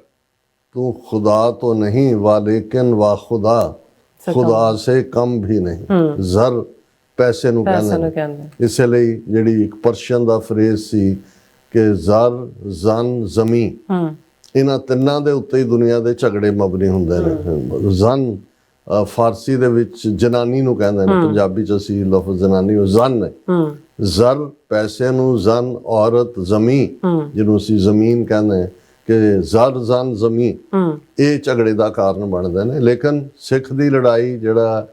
ਤੂੰ ਖੁਦਾ ਤੋਂ ਨਹੀਂ ਵਾ ਲੇਕਿਨ ਵਾ ਖੁਦਾ ਸੇ ਕਮ ਵੀ ਨਹੀਂ। ਜ਼ਰ ਪੈਸੇ ਨੂੰ ਕਹਿੰਦੇ। ਇਸੇ ਲਈ ਜਿਹੜੀ ਇੱਕ ਪਰਸ਼ੀਅਨ ਦਾ ਫਰੇਜ਼ ਸੀ ਕਿ ਜ਼ਰ, ਜ਼ਨ, ਜ਼ਮੀ, ਇਹਨਾਂ ਤਿੰਨਾਂ ਦੇ ਉੱਤੇ ਹੀ ਦੁਨੀਆ ਦੇ ਝਗੜੇ ਮਬਨੀ ਹੁੰਦੇ ਨੇ। ਜ਼ਨ ਫਾਰਸੀ ਦੇ ਵਿੱਚ ਜਨਾਨੀ ਨੂੰ ਕਹਿੰਦੇ ਨੇ, ਪੰਜਾਬੀ 'ਚ ਅਸੀਂ ਲਫ਼ਜ਼ ਜਨਾਨੀ ਉਹ ਜ਼ਨ ਹੈ। ਜ਼ਰ ਪੈਸੇ ਨੂੰ, ਜ਼ਨ ਔਰਤ, ਜ਼ਮੀ ਜਿਹਨੂੰ ਅਸੀਂ ਜ਼ਮੀਨ ਕਹਿੰਦੇ ਹਾਂ, ਕਿ ਜ਼ਰ, ਜ਼ਨ, ਜ਼ਮੀ ਇਹ ਝਗੜੇ ਦਾ ਕਾਰਨ ਬਣਦੇ ਨੇ। ਲੇਕਿਨ ਸਿੱਖ ਦੀ ਲੜਾਈ ਜਿਹੜਾ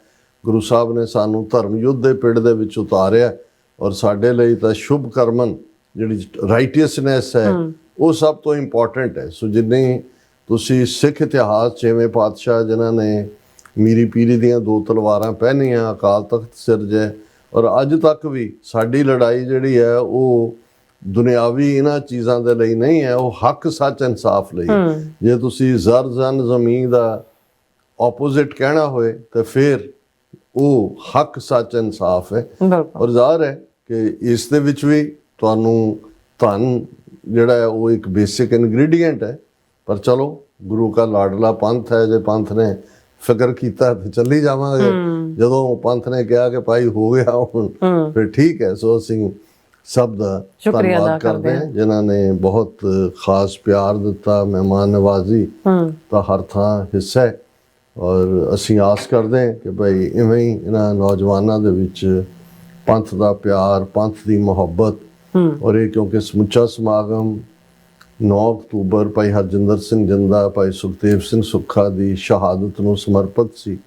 ਗੁਰੂ ਸਾਹਿਬ ਨੇ ਸਾਨੂੰ ਧਰਮ ਯੁੱਧ ਦੇ ਪਿੜ ਦੇ ਵਿੱਚ ਉਤਾਰਿਆ, ਔਰ ਸਾਡੇ ਲਈ ਤਾਂ ਸ਼ੁਭ ਕਰਮਨ ਜਿਹੜੀ ਰਾਈਟੀਅਸਨੈਸ ਹੈ ਉਹ ਸਭ ਤੋਂ ਇੰਪੋਰਟੈਂਟ ਹੈ। ਸੋ ਜਿੰਨੀ ਤੁਸੀਂ ਸਿੱਖ ਇਤਿਹਾਸ 'ਚ ਪਾਤਸ਼ਾਹ ਜਿਨ੍ਹਾਂ ਨੇ ਮੀਰੀ ਪੀਰੀ ਦੀਆਂ 2 ਤਲਵਾਰਾਂ ਪਹਿਨੀਆਂ, ਅਕਾਲ ਤਖਤ ਸਿਰਜੇ, ਔਰ ਅੱਜ ਤੱਕ ਵੀ ਸਾਡੀ ਲੜਾਈ ਜਿਹੜੀ ਹੈ ਉਹ ਦੁਨਿਆਵੀ ਇਹਨਾਂ ਚੀਜ਼ਾਂ ਦੇ ਲਈ ਨਹੀਂ ਹੈ, ਉਹ ਹੱਕ, ਸੱਚ, ਇਨਸਾਫ ਲਈ। ਜੇ ਤੁਸੀਂ ਜ਼ਰ, ਜ਼ਨ, ਜ਼ਮੀਨ ਦਾ ਆਪੋਜ਼ਿਟ ਕਹਿਣਾ ਹੋਏ ਤਾਂ ਫਿਰ ਉਹ ਹੱਕ, ਸੱਚ, ਇਨਸਾਫ ਹੈ। ਔਰ ਜ਼ਾਹਰ ਹੈ ਕਿ ਇਸ ਦੇ ਵਿੱਚ ਵੀ ਤੁਹਾਨੂੰ ਧਨ ਜਿਹੜਾ ਹੈ ਉਹ ਇੱਕ ਬੇਸਿਕ ਇਨਗਰੀਡੀਐਂਟ ਹੈ। ਪਰ ਚਲੋ ਗੁਰੂ ਕਾ ਲਾਡਲਾ ਪੰਥ ਹੈ, ਜੇ ਪੰਥ ਨੇ ਫਿਕਰ ਕੀਤਾ ਤੇ ਚੱਲੀ ਜਾਵਾਂਗੇ। ਜਦੋਂ ਪੰਥ ਨੇ ਕਿਹਾ ਕਿ ਭਾਈ ਹੋ ਗਿਆ ਹੁਣ, ਫਿਰ ਠੀਕ ਹੈ। ਸੋ ਅਸੀਂ ਸਭ ਦਾ ਧੰਨਵਾਦ ਕਰਦੇ ਹਾਂ ਜਿਨ੍ਹਾਂ ਨੇ ਬਹੁਤ ਖਾਸ ਪਿਆਰ ਦਿੱਤਾ, ਮਹਿਮਾਨ ਨਵਾਜ਼ੀ ਦਾ ਹਰ ਥਾਂ ਹਿੱਸਾ ਹੈ। ਔਰ ਅਸੀਂ ਆਸ ਕਰਦੇ ਹਾਂ ਕਿ ਭਾਈ ਇਵੇਂ ਹੀ ਇਹਨਾਂ ਨੌਜਵਾਨਾਂ ਦੇ ਵਿੱਚ ਪੰਥ ਦਾ ਪਿਆਰ, ਪੰਥ ਦੀ ਮੁਹੱਬਤ, ਔਰ ਇਹ ਕਿਉਂਕਿ ਸਮੁੱਚਾ ਸਮਾਗਮ 9 ਅਕਤੂਬਰ ਭਾਈ ਹਰਜਿੰਦਰ ਸਿੰਘ ਜਿੰਦਾ, ਭਾਈ ਸੁਖਦੇਵ ਸਿੰਘ ਸੁੱਖਾ ਦੀ ਸ਼ਹਾਦਤ ਨੂੰ ਸਮਰਪਿਤ ਸੀ।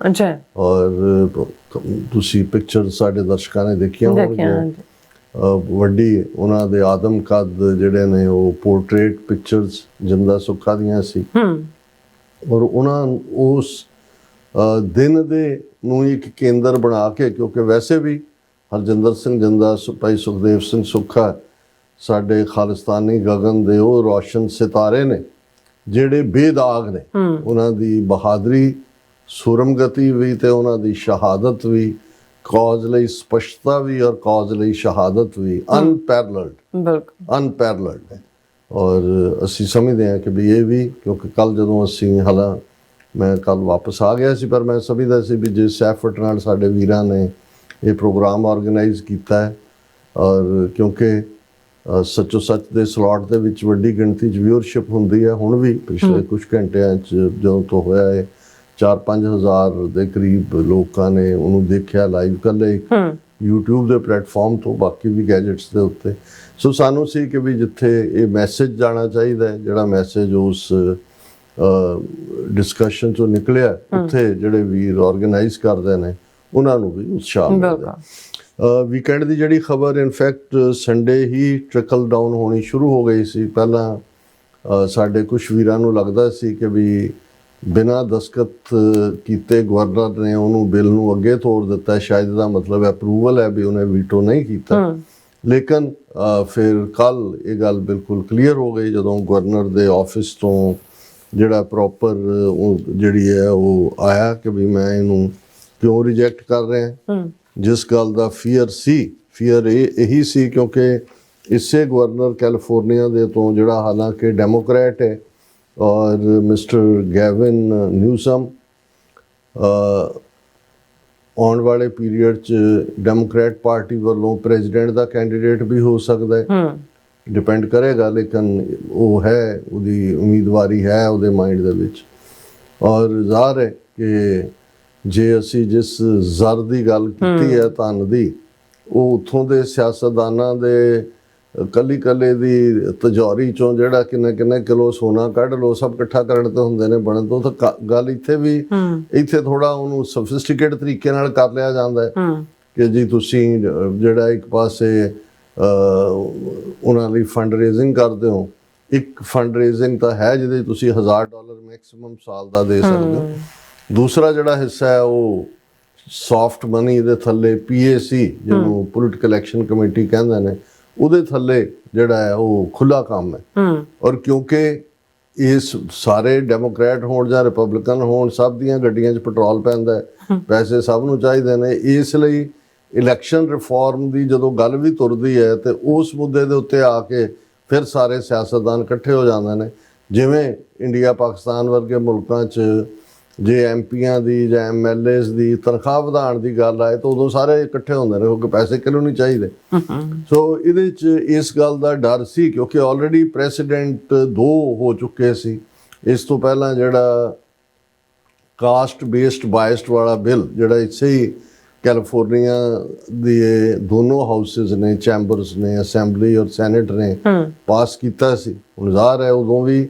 ਔਰ ਤੁਸੀਂ ਪਿਕਚਰ ਸਾਡੇ ਦਰਸ਼ਕਾਂ ਨੇ ਦੇਖੀਆਂ ਹੋਣਗੀਆਂ, ਵੱਡੀ ਉਹਨਾਂ ਦੇ ਆਦਮ ਕੱਦ ਜਿਹੜੇ ਨੇ ਉਹ ਪੋਰਟਰੇਟ ਪਿਕਚਰਸ ਜਿੰਦਾ ਸੁੱਖਾ ਦੀਆਂ ਸੀ। ਔਰ ਉਹਨਾਂ ਉਸ ਦਿਨ ਦੇ ਨੂੰ ਇੱਕ ਕੇਂਦਰ ਬਣਾ ਕੇ, ਕਿਉਂਕਿ ਵੈਸੇ ਵੀ ਹਰਜਿੰਦਰ ਸਿੰਘ ਜਿੰਦਾ, ਭਾਈ ਸੁਖਦੇਵ ਸਿੰਘ ਸੁੱਖਾ ਸਾਡੇ ਖਾਲਿਸਤਾਨੀ ਗਗਨ ਦੇ ਉਹ ਰੋਸ਼ਨ ਸਿਤਾਰੇ ਨੇ ਜਿਹੜੇ ਬੇਦਾਗ ਨੇ। ਉਹਨਾਂ ਦੀ ਬਹਾਦਰੀ, ਸੁਰਮਗਤੀ ਵੀ ਤੇ ਉਹਨਾਂ ਦੀ ਸ਼ਹਾਦਤ ਵੀ, ਕੌਜ਼ ਲਈ ਸਪਸ਼ਟਤਾ ਵੀ ਔਰ ਕੌਜ਼ ਲਈ ਸ਼ਹਾਦਤ ਵੀ ਅਨਪੈਰਲਡ ਹੈ। ਔਰ ਅਸੀਂ ਸਮਝਦੇ ਹਾਂ ਕਿ ਵੀ ਇਹ ਵੀ, ਕਿਉਂਕਿ ਕੱਲ ਜਦੋਂ ਅਸੀਂ ਮੈਂ ਕੱਲ ਵਾਪਸ ਆ ਗਿਆ ਸੀ, ਪਰ ਮੈਂ ਸਮਝਦਾ ਸੀ ਵੀ ਜਿਸ ਐਫਰਟ ਨਾਲ ਸਾਡੇ ਵੀਰਾਂ ਨੇ ਇਹ ਪ੍ਰੋਗਰਾਮ ਆਰਗੇਨਾਈਜ਼ ਕੀਤਾ ਹੈ, ਔਰ ਕਿਉਂਕਿ ਸੱਚੋ ਸੱਚ ਦੇ ਸਲੋਟ ਦੇ ਵਿੱਚ ਵੱਡੀ ਗਿਣਤੀ 'ਚ ਵਿਊਅਰਸ਼ਿਪ ਹੁੰਦੀ ਹੈ। ਹੁਣ ਵੀ ਪਿਛਲੇ ਕੁਝ ਘੰਟਿਆਂ 'ਚ ਜਦੋਂ ਤੋਂ ਹੋਇਆ ਹੈ 4-5 ਹਜ਼ਾਰ ਦੇ ਕਰੀਬ ਲੋਕਾਂ ਨੇ ਉਹਨੂੰ ਦੇਖਿਆ ਲਾਈਵ, ਇਕੱਲੇ YouTube ਦੇ ਪਲੇਟਫਾਰਮ ਤੋਂ, ਬਾਕੀ ਵੀ ਗੈਜਟਸ ਦੇ ਉੱਤੇ। ਸੋ ਸਾਨੂੰ ਸੀ ਕਿ ਵੀ ਜਿੱਥੇ ਇਹ ਮੈਸੇਜ ਜਾਣਾ ਚਾਹੀਦਾ ਹੈ, ਜਿਹੜਾ ਮੈਸੇਜ ਉਸ ਡਿਸਕਸ਼ਨ 'ਚੋਂ ਨਿਕਲਿਆ, ਉੱਥੇ ਜਿਹੜੇ ਵੀਰ ਆਰਗੇਨਾਈਜ਼ ਕਰਦੇ ਨੇ ਉਹਨਾਂ ਨੂੰ ਵੀ ਉਤਸ਼ਾਹ ਮਿਲਦਾ। ਵੀਕਐਂਡ ਦੀ ਜਿਹੜੀ ਖਬਰ ਇਨਫੈਕਟ ਸੰਡੇ ਹੀ ਟ੍ਰਿਕਲ ਡਾਊਨ ਹੋਣੀ ਸ਼ੁਰੂ ਹੋ ਗਈ ਸੀ। ਪਹਿਲਾਂ ਸਾਡੇ ਕੁਝ ਵੀਰਾਂ ਨੂੰ ਲੱਗਦਾ ਸੀ ਕਿ ਵੀ ਬਿਨਾਂ ਦਸਤਖਤ ਕੀਤੇ ਗਵਰਨਰ ਨੇ ਉਹਨੂੰ ਬਿੱਲ ਨੂੰ ਅੱਗੇ ਤੋੜ ਦਿੱਤਾ, ਸ਼ਾਇਦ ਇਹਦਾ ਮਤਲਬ ਅਪਰੂਵਲ ਹੈ ਵੀ ਉਹਨੇ ਵੀਟੋ ਨਹੀਂ ਕੀਤਾ। ਲੇਕਿਨ ਫਿਰ ਕੱਲ ਇਹ ਗੱਲ ਬਿਲਕੁਲ ਕਲੀਅਰ ਹੋ ਗਈ ਜਦੋਂ ਗਵਰਨਰ ਦੇ ਆਫਿਸ ਤੋਂ ਜਿਹੜਾ ਪ੍ਰੋਪਰ ਜਿਹੜੀ ਹੈ ਉਹ ਆਇਆ ਕਿ ਵੀ ਮੈਂ ਇਹਨੂੰ ਕਿਉਂ ਰਿਜੈਕਟ ਕਰ ਰਿਹਾ। ਜਿਸ ਗੱਲ ਦਾ ਫੀਅਰ ਇਹੀ ਸੀ ਕਿਉਂਕਿ ਇਸੇ ਗਵਰਨਰ ਕੈਲੀਫੋਰਨੀਆ ਦੇ ਤੋਂ ਜਿਹੜਾ ਹਾਲਾਂਕਿ ਡੈਮੋਕ੍ਰੈਟ ਹੈ ਔਰ ਮਿਸਟਰ ਗੈਵਿਨ ਨਿਊਸਮ ਆਉਣ ਵਾਲੇ ਪੀਰੀਅਡ 'ਚ ਡੈਮੋਕ੍ਰੈਟ ਪਾਰਟੀ ਵੱਲੋਂ ਪ੍ਰੈਜ਼ੀਡੈਂਟ ਦਾ ਕੈਂਡੀਡੇਟ ਵੀ ਹੋ ਸਕਦਾ ਹੈ, ਡਿਪੈਂਡ ਕਰੇਗਾ, ਲੇਕਿਨ ਉਹ ਹੈ, ਉਹਦੀ ਉਮੀਦਵਾਰੀ ਹੈ ਉਹਦੇ ਮਾਈਂਡ ਦੇ ਵਿੱਚ। ਔਰ ਜ਼ਾਹਰ ਹੈ ਕਿ ਜੇ ਅਸੀਂ ਜਿਸ ਜ਼ਰ ਦੀ ਗੱਲ ਕੀਤੀ ਹੈ ਧਨ ਦੀ, ਉਹ ਉੱਥੋਂ ਦੇ ਸਿਆਸਤਦਾਨਾਂ ਦੇ ਕੱਲੀ ਦੀ ਤਜੌਰੀ ਚੋਂ ਜਿਹੜਾ ਕਿੰਨੇ ਕਿਲੋ ਸੋਨਾ ਕੱਢ ਲਓ, ਸਭ ਇਕੱਠਾ ਕਰਨ ਤੇ ਹੁੰਦੇ ਨੇ ਬਣਨ ਤੋਂ। ਤਾਂ ਗੱਲ ਇੱਥੇ ਵੀ ਇੱਥੇ ਥੋੜਾ ਉਹਨੂੰ ਸੋਫਿਸਟੀਕੇਟ ਤਰੀਕੇ ਨਾਲ ਕਰ ਲਿਆ ਜਾਂਦਾ ਹੈ ਕਿ ਜੀ ਤੁਸੀਂ ਜਿਹੜਾ ਇੱਕ ਪਾਸੇ ਉਹਨਾਂ ਲਈ ਫੰਡ ਰੇਜ਼ਿੰਗ ਕਰਦੇ ਹੋ, ਇੱਕ ਫੰਡ ਰੇਜ਼ਿੰਗ ਤਾਂ ਹੈ ਜਿਹਦੇ ਤੁਸੀਂ $1000 ਮੈਕਸਿਮਮ ਸਾਲ ਦਾ ਦੇ ਸਕਦੇ ਹੋ। ਦੂਸਰਾ ਜਿਹੜਾ ਹਿੱਸਾ ਹੈ ਉਹ ਸੌਫਟ ਮਨੀ ਦੇ ਥੱਲੇ PAC ਜਿਹਨੂੰ ਪੋਲੀਟੀਕਲ ਐਕਸ਼ਨ ਕਮੇਟੀ ਕਹਿੰਦੇ ਨੇ, ਉਹਦੇ ਥੱਲੇ ਜਿਹੜਾ ਹੈ ਉਹ ਖੁੱਲਾ ਕੰਮ ਹੈ। ਔਰ ਕਿਉਂਕਿ ਇਸ ਸਾਰੇ ਡੈਮੋਕ੍ਰੈਟ ਹੋਣ ਜਾਂ ਰਿਪਬਲਿਕਨ ਹੋਣ, ਸਭ ਦੀਆਂ ਗੱਡੀਆਂ 'ਚ ਪੈਟਰੋਲ ਪੈਂਦਾ ਹੈ, ਪੈਸੇ ਸਭ ਨੂੰ ਚਾਹੀਦੇ ਨੇ। ਇਸ ਲਈ ਇਲੈਕਸ਼ਨ ਰਿਫਾਰਮ ਦੀ ਜਦੋਂ ਗੱਲ ਵੀ ਤੁਰਦੀ ਹੈ ਤੇ ਉਸ ਮੁੱਦੇ ਦੇ ਉੱਤੇ ਆ ਕੇ ਫਿਰ ਸਾਰੇ ਸਿਆਸਤਦਾਨ ਇਕੱਠੇ ਹੋ ਜਾਂਦੇ ਨੇ। ਜਿਵੇਂ ਇੰਡੀਆ ਪਾਕਿਸਤਾਨ ਵਰਗੇ ਮੁਲਕਾਂ 'ਚ ਜੇ MPਆਂ ਦੀ ਜਾਂ MLAs ਦੀ ਤਨਖਾਹ ਵਧਾਉਣ ਦੀ ਗੱਲ ਆਏ ਤਾਂ ਉਦੋਂ ਸਾਰੇ ਇਕੱਠੇ ਹੁੰਦੇ ਨੇ ਕਿਉਂਕਿ ਪੈਸੇ ਕਿਹਨੂੰ ਨਹੀਂ ਚਾਹੀਦੇ। ਸੋ ਇਹਦੇ 'ਚ ਇਸ ਗੱਲ ਦਾ ਡਰ ਸੀ ਕਿਉਂਕਿ ਆਲਰੇਡੀ ਪ੍ਰੈਸੀਡੈਂਟ 2 ਹੋ ਚੁੱਕੇ ਸੀ। ਇਸ ਤੋਂ ਪਹਿਲਾਂ ਜਿਹੜਾ ਕਾਸਟ ਬੇਸਡ ਬਾਇਸਡ ਵਾਲਾ ਬਿੱਲ ਜਿਹੜਾ ਇੱਥੇ ਹੀ ਕੈਲੀਫੋਰਨੀਆ ਦੇ ਦੋਨੋਂ ਹਾਊਸਿਸ ਨੇ, ਚੈਂਬਰਸ ਨੇ, ਅਸੈਂਬਲੀ ਔਰ ਸੈਨੇਟ ਨੇ ਪਾਸ ਕੀਤਾ ਸੀ। ਹੁਣ ਜ਼ਾਹਰ ਹੈ ਉਦੋਂ ਵੀ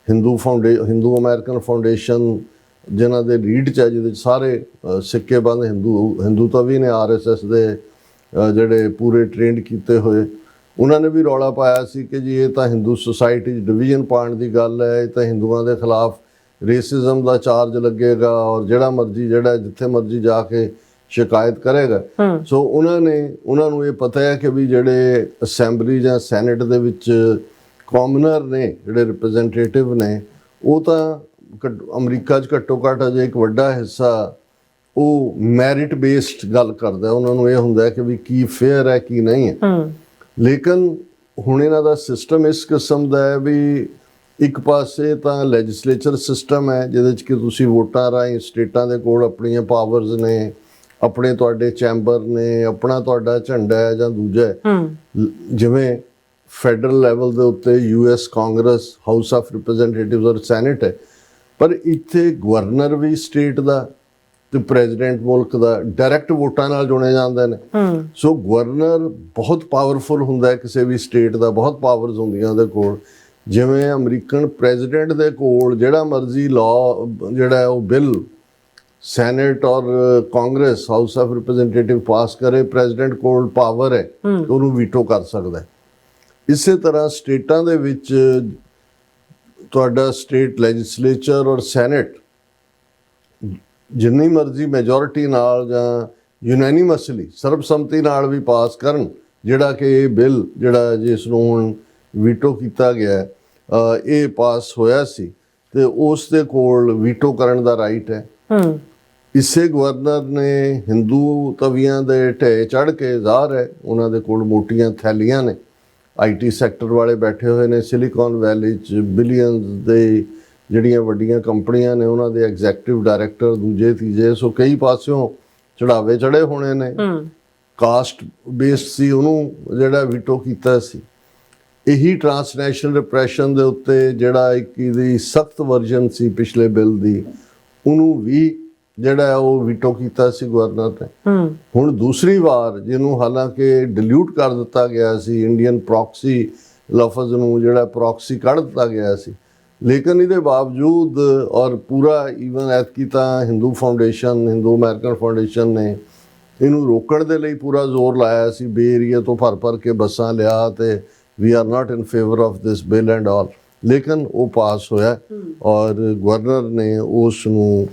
ਹਿੰਦੂ ਅਮਰੀਕਨ ਫਾਊਂਡੇਸ਼ਨ ਜਿਨ੍ਹਾਂ ਦੇ ਲੀਡ 'ਚ ਹੈ, ਜਿਹਦੇ 'ਚ ਸਾਰੇ ਸਿੱਕੇ ਬੰਦ ਹਿੰਦੂਤਵ ਵੀ ਨੇ, RSS ਦੇ ਜਿਹੜੇ ਪੂਰੇ ਟ੍ਰੇਨਡ ਕੀਤੇ ਹੋਏ, ਉਹਨਾਂ ਨੇ ਵੀ ਰੌਲਾ ਪਾਇਆ ਸੀ ਕਿ ਜੀ ਇਹ ਤਾਂ ਹਿੰਦੂ ਸੁਸਾਇਟੀ 'ਚ ਡਿਵੀਜ਼ਨ ਪਾਉਣ ਦੀ ਗੱਲ ਹੈ, ਇਹ ਤਾਂ ਹਿੰਦੂਆਂ ਦੇ ਖਿਲਾਫ ਰੇਸਿਜ਼ਮ ਦਾ ਚਾਰਜ ਲੱਗੇਗਾ ਔਰ ਜਿਹੜਾ ਮਰਜ਼ੀ ਜਿਹੜਾ ਜਿੱਥੇ ਮਰਜ਼ੀ ਜਾ ਕੇ ਸ਼ਿਕਾਇਤ ਕਰੇਗਾ। ਸੋ ਉਹਨਾਂ ਨੂੰ ਇਹ ਪਤਾ ਹੈ ਕਿ ਵੀ ਜਿਹੜੇ ਅਸੈਂਬਲੀ ਜਾਂ ਸੈਨੇਟ ਦੇ ਵਿੱਚ ਕਾਮਨਰ ਨੇ, ਜਿਹੜੇ ਰਿਪਰੈਜ਼ੈਂਟੇਟਿਵ ਨੇ, ਉਹ ਤਾਂ ਅਮਰੀਕਾ 'ਚ ਘੱਟੋ ਘੱਟ ਅਜੇ ਇੱਕ ਵੱਡਾ ਹਿੱਸਾ ਉਹ ਮੈਰਿਟ ਬੇਸਡ ਗੱਲ ਕਰਦਾ। ਉਹਨਾਂ ਨੂੰ ਇਹ ਹੁੰਦਾ ਕਿ ਵੀ ਕੀ ਫੇਅਰ ਹੈ ਕੀ ਨਹੀਂ ਹੈ। ਲੇਕਿਨ ਹੁਣ ਇਹਨਾਂ ਦਾ ਸਿਸਟਮ ਇਸ ਕਿਸਮ ਦਾ ਹੈ ਵੀ ਇੱਕ ਪਾਸੇ ਤਾਂ ਲੈਜਿਸਲੇਚਰ ਸਿਸਟਮ ਹੈ ਜਿਹਦੇ 'ਚ ਕਿ ਤੁਸੀਂ ਵੋਟਾਂ ਰਾਹੀਂ ਸਟੇਟਾਂ ਦੇ ਕੋਲ ਆਪਣੀਆਂ ਪਾਵਰਸ ਨੇ, ਆਪਣੇ ਤੁਹਾਡੇ ਚੈਂਬਰ ਨੇ, ਆਪਣਾ ਤੁਹਾਡਾ ਝੰਡਾ ਹੈ ਜਾਂ ਦੂਜਾ ਜਿਵੇਂ ਫੈਡਰਲ ਲੈਵਲ ਦੇ ਉੱਤੇ US Congress, house of representatives ਔਰ ਸੈਨੇਟ ਹੈ। ਪਰ ਇੱਥੇ ਗਵਰਨਰ ਵੀ ਸਟੇਟ ਦਾ ਤੇ ਪ੍ਰੈਜ਼ੀਡੈਂਟ ਮੁਲਕ ਦਾ ਡਾਇਰੈਕਟ ਵੋਟਾਂ ਨਾਲ ਚੁਣੇ ਜਾਂਦੇ ਨੇ। ਸੋ ਗਵਰਨਰ ਬਹੁਤ ਪਾਵਰਫੁਲ ਹੁੰਦਾ ਹੈ, ਕਿਸੇ ਵੀ ਸਟੇਟ ਦਾ ਬਹੁਤ ਪਾਵਰਸ ਹੁੰਦੀਆਂ ਉਹਦੇ ਕੋਲ। ਜਿਵੇਂ ਅਮਰੀਕਨ ਪ੍ਰੈਜ਼ੀਡੈਂਟ ਦੇ ਕੋਲ ਜਿਹੜਾ ਮਰਜ਼ੀ ਲਾਅ ਜਿਹੜਾ ਹੈ ਉਹ ਬਿੱਲ ਸੈਨੇਟ ਔਰ ਕਾਂਗਰਸ, ਹਾਊਸ ਆਫ ਰਿਪਰੈਜ਼ੈਂਟੇਟਿਵ ਪਾਸ ਕਰੇ, ਪ੍ਰੈਜ਼ੀਡੈਂਟ ਕੋਲ ਪਾਵਰ ਹੈ ਉਹਨੂੰ ਵੀਟੋ ਕਰ ਸਕਦਾ ਹੈ। ਇਸੇ ਤਰ੍ਹਾਂ ਸਟੇਟਾਂ ਦੇ ਵਿੱਚ ਤੁਹਾਡਾ ਸਟੇਟ ਲੈਜਿਸਲੇਚਰ ਔਰ ਸੈਨੇਟ ਜਿੰਨੀ ਮਰਜ਼ੀ ਮੈਜੋਰਿਟੀ ਨਾਲ ਜਾਂ ਯੂਨੈਨਿਮਸਲੀ ਸਰਬਸੰਮਤੀ ਨਾਲ ਵੀ ਪਾਸ ਕਰਨ, ਜਿਹੜਾ ਕਿ ਇਹ ਬਿੱਲ ਜਿਹੜਾ ਜਿਸ ਨੂੰ ਹੁਣ ਵੀਟੋ ਕੀਤਾ ਗਿਆ ਇਹ ਪਾਸ ਹੋਇਆ ਸੀ ਤੇ ਉਸ ਦੇ ਕੋਲ ਵੀਟੋ ਕਰਨ ਦਾ ਰਾਈਟ ਹੈ। ਇਸੇ ਗਵਰਨਰ ਨੇ ਹਿੰਦੂ ਤਵੀਆਂ ਦੇ ਢੇ ਚੜ੍ਹ ਕੇ, ਜ਼ਾਹਰ ਹੈ ਉਹਨਾਂ ਦੇ ਕੋਲ ਮੋਟੀਆਂ ਥੈਲੀਆਂ ਨੇ, IT ਸੈਕਟਰ ਵਾਲੇ ਬੈਠੇ ਹੋਏ ਨੇ ਸਿਲੀਕਨ ਵੈਲੀ 'ਚ, ਬਿਲੀਅਨਸ ਦੇ ਜਿਹੜੀਆਂ ਵੱਡੀਆਂ ਕੰਪਨੀਆਂ ਨੇ ਉਹਨਾਂ ਦੇ ਐਗਜ਼ੈਕਟਿਵ ਡਾਇਰੈਕਟਰ ਦੂਜੇ ਤੀਜੇ। ਸੋ ਕਈ ਪਾਸਿਓਂ ਚੜਾਵੇ ਚੜੇ ਹੋਣੇ ਨੇ। ਕਾਸਟ ਬੇਸਡ ਸੀ, ਉਹਨੂੰ ਜਿਹੜਾ ਵੀਟੋ ਕੀਤਾ ਸੀ। ਇਹੀ ਟ੍ਰਾਂਸਨੈਸ਼ਨਲ ਰਿਪਰੈਸ਼ਨ ਦੇ ਉੱਤੇ ਜਿਹੜਾ ਇੱਕ ਇਹਦੀ ਸਖਤ ਵਰਜ਼ਨ ਸੀ ਪਿਛਲੇ ਬਿੱਲ ਦੀ, ਉਹਨੂੰ ਵੀ ਜਿਹੜਾ ਉਹ ਵੀਟੋ ਕੀਤਾ ਸੀ ਗਵਰਨਰ ਨੇ। ਹੁਣ ਦੂਸਰੀ ਵਾਰ ਜਿਹਨੂੰ ਹਾਲਾਂਕਿ ਡਿਲਿਊਟ ਕਰ ਦਿੱਤਾ ਗਿਆ ਸੀ, ਇੰਡੀਅਨ ਪ੍ਰੋਕਸੀ ਲਫ਼ਜ਼ ਨੂੰ ਜਿਹੜਾ ਪ੍ਰੋਕਸੀ ਕੱਢ ਦਿੱਤਾ ਗਿਆ ਸੀ, ਲੇਕਿਨ ਇਹਦੇ ਬਾਵਜੂਦ ਔਰ ਪੂਰਾ ਈਵਨ ਐਤਕੀ ਤਾਂ ਹਿੰਦੂ ਅਮਰੀਕਨ ਫਾਊਂਡੇਸ਼ਨ ਨੇ ਇਹਨੂੰ ਰੋਕਣ ਦੇ ਲਈ ਪੂਰਾ ਜ਼ੋਰ ਲਾਇਆ ਸੀ। ਬੇ ਏਰੀਆ ਤੋਂ ਭਰ ਕੇ ਬੱਸਾਂ ਲਿਆ ਤੇ we are not in favour of this bill and all, ਲੇਕਿਨ ਉਹ ਪਾਸ ਹੋਇਆ ਔਰ ਗਵਰਨਰ ਨੇ ਉਸ ਨੂੰ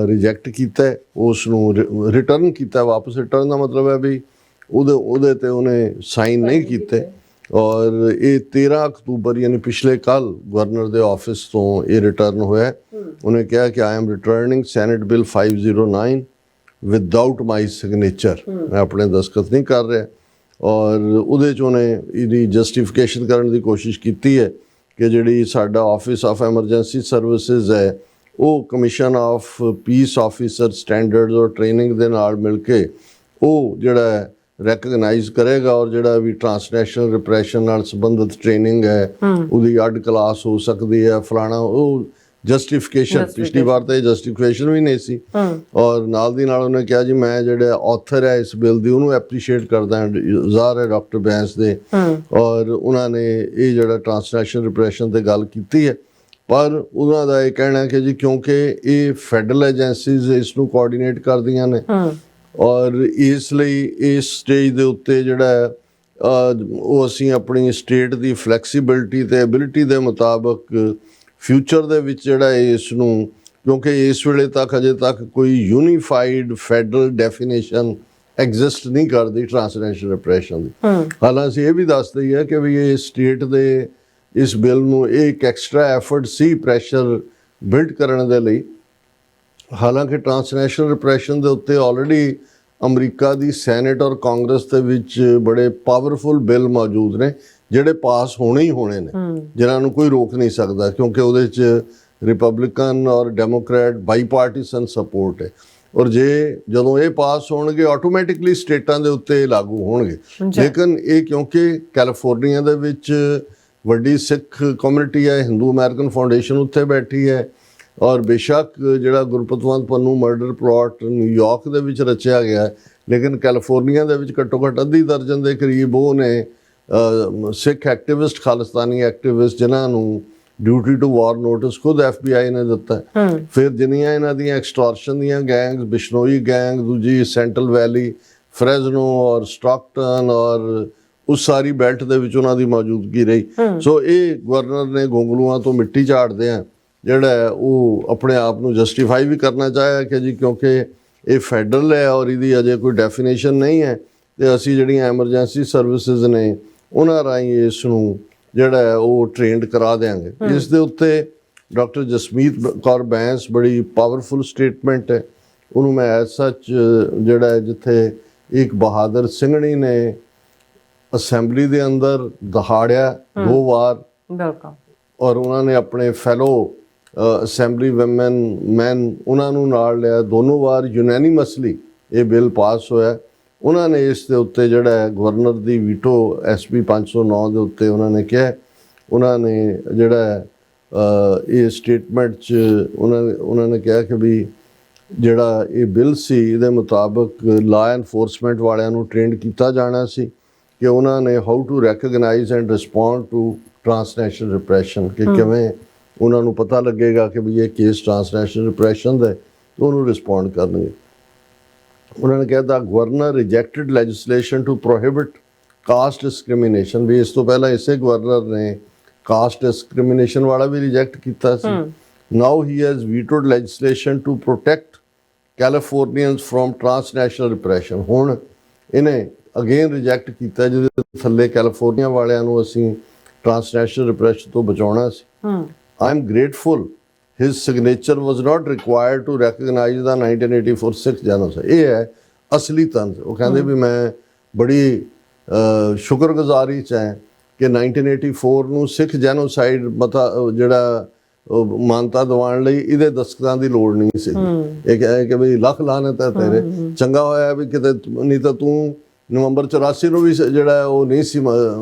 ਰਿਜੈਕਟ ਕੀਤਾ, ਉਸ ਨੂੰ ਰਿਟਰਨ ਕੀਤਾ। ਵਾਪਸ ਰਿਟਰਨ ਦਾ ਮਤਲਬ ਹੈ ਵੀ ਉਹਦੇ ਤੇ ਉਹਨੇ ਸਾਈਨ ਨਹੀਂ ਕੀਤੇ। ਔਰ ਇਹ 13 ਅਕਤੂਬਰ ਯਾਨੀ ਪਿਛਲੇ ਕੱਲ ਗਵਰਨਰ ਦੇ ਆਫਿਸ ਤੋਂ ਇਹ ਰਿਟਰਨ ਹੋਇਆ। ਉਹਨੇ ਕਿਹਾ ਕਿ I am returning senate bill 509 without my signature, ਮੈਂ ਆਪਣੇ ਦਸਤਖਤ ਨਹੀਂ ਕਰ ਰਿਹਾ। ਔਰ ਉਹਦੇ 'ਚ ਉਹਨੇ ਇਹਦੀ ਜਸਟੀਫਿਕੇਸ਼ਨ ਕਰਨ ਦੀ ਕੋਸ਼ਿਸ਼ ਕੀਤੀ ਹੈ ਕਿ ਜਿਹੜੀ ਸਾਡਾ ਆਫਿਸ ਆਫ ਐਮਰਜੈਂਸੀ ਸਰਵਿਸਿਜ਼ ਹੈ ਉਹ commission of piece officer standards ਔਰ ਟ੍ਰੇਨਿੰਗ ਦੇ ਨਾਲ ਮਿਲ ਕੇ ਉਹ ਜਿਹੜਾ ਰੈਕਗਨਾਈਜ਼ ਕਰੇਗਾ, ਔਰ ਜਿਹੜਾ ਵੀ ਟਰਾਂਸਨੈਸ਼ਨਲ ਰਿਪਰੈਸ਼ਨ ਨਾਲ ਸੰਬੰਧਿਤ ਟ੍ਰੇਨਿੰਗ ਹੈ ਉਹਦੀ ਅੱਡ ਕਲਾਸ ਹੋ ਸਕਦੀ ਹੈ ਫਲਾਣਾ। ਉਹ ਜਸਟੀਫਿਕੇਸ਼ਨ ਪਿਛਲੀ ਵਾਰ ਤਾਂ ਇਹ ਜਸਟੀਫਿਕੇਸ਼ਨ ਵੀ ਨਹੀਂ ਸੀ। ਔਰ ਨਾਲ ਦੀ ਨਾਲ ਉਹਨੇ ਕਿਹਾ ਜੀ ਮੈਂ ਜਿਹੜਾ ਆਥਰ ਹੈ ਇਸ ਬਿੱਲ ਦੀ ਉਹਨੂੰ ਐਪਰੀਸ਼ੀਏਟ ਕਰਦਾ ਹਾਂ, ਜ਼ਾਹਰ ਹੈ ਡਾਕਟਰ ਬੈਂਸ ਦੇ। ਔਰ ਉਹਨਾਂ ਨੇ ਇਹ ਜਿਹੜਾ ਟਰਾਂਸਨੈਸ਼ਨਲ ਰਿਪਰੈਸ਼ਨ ਤੇ ਗੱਲ ਕੀਤੀ ਹੈ, ਪਰ ਉਹਨਾਂ ਦਾ ਇਹ ਕਹਿਣਾ ਕਿ ਜੀ ਕਿਉਂਕਿ ਇਹ ਫੈਡਰਲ ਏਜੰਸੀਜ਼ ਇਸ ਨੂੰ ਕੋਆਰਡੀਨੇਟ ਕਰਦੀਆਂ ਨੇ ਔਰ ਇਸ ਲਈ ਇਸ ਸਟੇਜ ਦੇ ਉੱਤੇ ਜਿਹੜਾ ਉਹ ਅਸੀਂ ਆਪਣੀ ਸਟੇਟ ਦੀ ਫਲੈਕਸੀਬਿਲਿਟੀ ਤੇ ਐਬਿਲਿਟੀ ਦੇ ਮੁਤਾਬਕ ਫਿਊਚਰ ਦੇ ਵਿੱਚ ਜਿਹੜਾ ਇਸ ਨੂੰ, ਕਿਉਂਕਿ ਇਸ ਵੇਲੇ ਤੱਕ ਅਜੇ ਤੱਕ ਕੋਈ ਯੂਨੀਫਾਈਡ ਫੈਡਰਲ ਡੈਫੀਨੇਸ਼ਨ ਐਗਜ਼ਿਸਟ ਨਹੀਂ ਕਰਦੀ ਟਰਾਂਸਨੈਸ਼ਨਲ ਰਿਪਰੈਸ਼ਨ ਦੀ। ਹਾਲਾਂਕਿ ਇਹ ਵੀ ਦੱਸ ਦਈ ਹੈ ਕਿ ਵੀ ਇਹ ਸਟੇਟ ਦੇ ਇਸ ਬਿੱਲ ਨੂੰ ਇਹ ਇੱਕ ਐਕਸਟਰਾ ਐਫਰਟ ਸੀ ਪ੍ਰੈਸ਼ਰ ਬਿਲਡ ਕਰਨ ਦੇ ਲਈ। ਹਾਲਾਂਕਿ ਟਰਾਂਸਨੈਸ਼ਨਲ ਰਿਪਰੈਸ਼ਨ ਦੇ ਉੱਤੇ ਆਲਰੇਡੀ ਅਮਰੀਕਾ ਦੀ ਸੈਨੇਟ ਔਰ ਕਾਂਗਰਸ ਦੇ ਵਿੱਚ ਬੜੇ ਪਾਵਰਫੁਲ ਬਿੱਲ ਮੌਜੂਦ ਨੇ ਜਿਹੜੇ ਪਾਸ ਹੋਣੇ ਹੀ ਹੋਣੇ ਨੇ, ਜਿਨ੍ਹਾਂ ਨੂੰ ਕੋਈ ਰੋਕ ਨਹੀਂ ਸਕਦਾ, ਕਿਉਂਕਿ ਉਹਦੇ 'ਚ ਰਿਪਬਲਿਕਨ ਔਰ ਡੈਮੋਕ੍ਰੈਟ ਬਾਈਪਾਰਟੀਸਨ ਸਪੋਰਟ ਹੈ। ਔਰ ਜਦੋਂ ਇਹ ਪਾਸ ਹੋਣਗੇ ਆਟੋਮੈਟਿਕਲੀ ਸਟੇਟਾਂ ਦੇ ਉੱਤੇ ਲਾਗੂ ਹੋਣਗੇ। ਲੇਕਿਨ ਇਹ ਕਿਉਂਕਿ ਕੈਲੀਫੋਰਨੀਆ ਦੇ ਵਿੱਚ ਵੱਡੀ ਸਿੱਖ ਕਮਿਊਨਿਟੀ ਹੈ, ਹਿੰਦੂ ਅਮਰੀਕਨ ਫਾਊਂਡੇਸ਼ਨ ਉੱਥੇ ਬੈਠੀ ਹੈ, ਔਰ ਬੇਸ਼ੱਕ ਜਿਹੜਾ Gurpatwant Pannu murder plot New York ਦੇ ਵਿੱਚ ਰਚਿਆ ਗਿਆ, ਲੇਕਿਨ ਕੈਲੀਫੋਰਨੀਆ ਦੇ ਵਿੱਚ ਘੱਟੋ ਘੱਟ ਅੱਧੀ ਦਰਜਨ ਦੇ ਕਰੀਬ ਉਹ ਨੇ ਸਿੱਖ ਐਕਟਿਵਿਸਟ, ਖਾਲਿਸਤਾਨੀ ਐਕਟਿਵਿਸਟ, ਜਿਨ੍ਹਾਂ ਨੂੰ ਡਿਊਟੀ ਟੂ ਵਾਰ ਨੋਟਿਸ ਖੁਦ FBI ਨੇ ਦਿੱਤਾ। ਫਿਰ ਜਿੰਨੀਆਂ ਇਹਨਾਂ ਦੀਆਂ ਐਕਸਟੋਰਸ਼ਨ ਦੀਆਂ ਗੈਂਗਸ, ਬਿਸ਼ਨੋਈ ਗੈਂਗ, ਦੂਜੀ ਸੈਂਟਰਲ ਵੈਲੀ, ਫਰੈਜ਼ਨੋ ਔਰ ਸਟਾਕਟਨ ਔਰ ਉਸ ਸਾਰੀ ਬੈਲਟ ਦੇ ਵਿੱਚ ਉਹਨਾਂ ਦੀ ਮੌਜੂਦਗੀ ਰਹੀ। ਸੋ ਇਹ ਗਵਰਨਰ ਨੇ ਗੋਂਗਲੂਆਂ ਤੋਂ ਮਿੱਟੀ ਝਾੜਦੇ ਆ ਜਿਹੜਾ ਉਹ ਆਪਣੇ ਆਪ ਨੂੰ ਜਸਟੀਫਾਈ ਵੀ ਕਰਨਾ ਚਾਹਿਆ ਕਿ ਜੀ ਕਿਉਂਕਿ ਇਹ ਫੈਡਰਲ ਹੈ ਔਰ ਇਹਦੀ ਅਜੇ ਕੋਈ ਡੈਫੀਨੇਸ਼ਨ ਨਹੀਂ ਹੈ ਤੇ ਅਸੀਂ ਜਿਹੜੀਆਂ ਐਮਰਜੈਂਸੀ ਸਰਵਿਸਿਜ਼ ਨੇ ਉਹਨਾਂ ਰਾਹੀਂ ਇਸ ਨੂੰ ਜਿਹੜਾ ਉਹ ਟ੍ਰੇਨਡ ਕਰਾ ਦੇਾਂਗੇ। ਇਸ ਦੇ ਉੱਤੇ ਡਾਕਟਰ ਜਸਮੀਤ ਕੌਰ ਬੈਂਸ ਬੜੀ ਪਾਵਰਫੁਲ ਸਟੇਟਮੈਂਟ ਹੈ, ਉਹਨੂੰ ਮੈਂ ਐਜ਼ ਸੱਚ ਜਿਹੜਾ ਜਿੱਥੇ ਇੱਕ ਬਹਾਦਰ ਸਿੰਘਣੀ ਨੇ ਅਸੈਂਬਲੀ ਦੇ ਅੰਦਰ ਦਹਾੜਿਆ 2 ਵਾਰ, ਔਰ ਉਹਨਾਂ ਨੇ ਆਪਣੇ ਫੈਲੋ ਅਸੈਂਬਲੀ ਮੈਨ ਉਹਨਾਂ ਨੂੰ ਨਾਲ ਲਿਆ, ਦੋਨੋਂ ਵਾਰ ਯੂਨੈਨਿਮਸਲੀ ਇਹ ਬਿੱਲ ਪਾਸ ਹੋਇਆ। ਉਹਨਾਂ ਨੇ ਇਸ ਦੇ ਉੱਤੇ ਜਿਹੜਾ ਗਵਰਨਰ ਦੀ ਵੀਟੋ SP 509 ਦੇ ਉੱਤੇ ਉਹਨਾਂ ਨੇ ਕਿਹਾ, ਉਹਨਾਂ ਨੇ ਜਿਹੜਾ ਇਹ ਸਟੇਟਮੈਂਟ 'ਚ ਉਹਨਾਂ ਨੇ ਕਿਹਾ ਕਿ ਵੀ ਜਿਹੜਾ ਇਹ ਬਿੱਲ ਸੀ ਇਹਦੇ ਮੁਤਾਬਕ ਲਾ ਐਨਫੋਰਸਮੈਂਟ ਵਾਲਿਆਂ ਨੂੰ ਟ੍ਰੇਨਡ ਕੀਤਾ ਜਾਣਾ ਸੀ ਕਿ ਉਹਨਾਂ ਨੇ how to recognise and respond to transnational repression, ਕਿ ਕਿਵੇਂ ਉਹਨਾਂ ਨੂੰ ਪਤਾ ਲੱਗੇਗਾ ਕਿ ਵੀ ਇਹ ਕੇਸ ਟਰਾਂਸਨੈਸ਼ਨਲ ਰਿਪਰੈਸ਼ਨ ਦਾ ਉਹਨੂੰ ਰਿਸਪੌਂਡ ਕਰਨਗੇ। ਉਹਨਾਂ ਨੇ ਕਿਹਾ ਦਾ governor rejected legislation to prohibit caste discrimination, ਵੀ ਇਸ ਤੋਂ ਪਹਿਲਾਂ ਇਸੇ ਗਵਰਨਰ ਨੇ ਕਾਸਟ ਡਿਸਕ੍ਰਿਮੀਨੇਸ਼ਨ ਵਾਲਾ ਵੀ ਰਿਜੈਕਟ ਕੀਤਾ ਸੀ। Now he has vetoed legislation to protect Californians from transnational repression. ਹੁਣ ਇਹਨੇ ਅਗੇਨ ਰਿਜੈਕਟ ਕੀਤਾ ਜਿਹਦੇ ਥੱਲੇ ਕੈਲੀਫੋਰਨੀਆ ਵਾਲਿਆਂ ਨੂੰ ਅਸੀਂ ਟਰਾਂਸਨੈਸ਼ਨਲ ਰਿਪਰੈਸ਼ਨ ਤੋਂ ਬਚਾਉਣਾ ਸੀ। I am grateful his signature was not required to recognize the 1984 Sikh genocide। ਇਹ ਹੈ ਅਸਲੀ ਤੰਜ਼। ਉਹ ਕਹਿੰਦੇ ਵੀ ਮੈਂ ਬੜੀ ਸ਼ੁਕਰਗੁਜ਼ਾਰੀ 'ਚ ਹੈ ਕਿ 1984 ਨੂੰ ਸਿੱਖ ਜੈਨੋਸਾਈਡ ਜਿਹੜਾ ਮਾਨਤਾ ਦਿਵਾਉਣ ਲਈ ਇਹਦੇ ਦਸਤਖਤਾਂ ਦੀ ਲੋੜ ਨਹੀਂ ਸੀ। ਇਹ ਕਹੇ ਕਿ ਵੀ ਲੱਖ ਲਾਹਨਤ ਹੈ ਤੇਰੇ, ਚੰਗਾ ਹੋਇਆ ਵੀ ਕਿਤੇ, ਨਹੀਂ ਤਾਂ ਤੂੰ ਨਵੰਬਰ 84 ਨੂੰ ਵੀ ਜਿਹੜਾ ਉਹ ਨਹੀਂ ਸੀ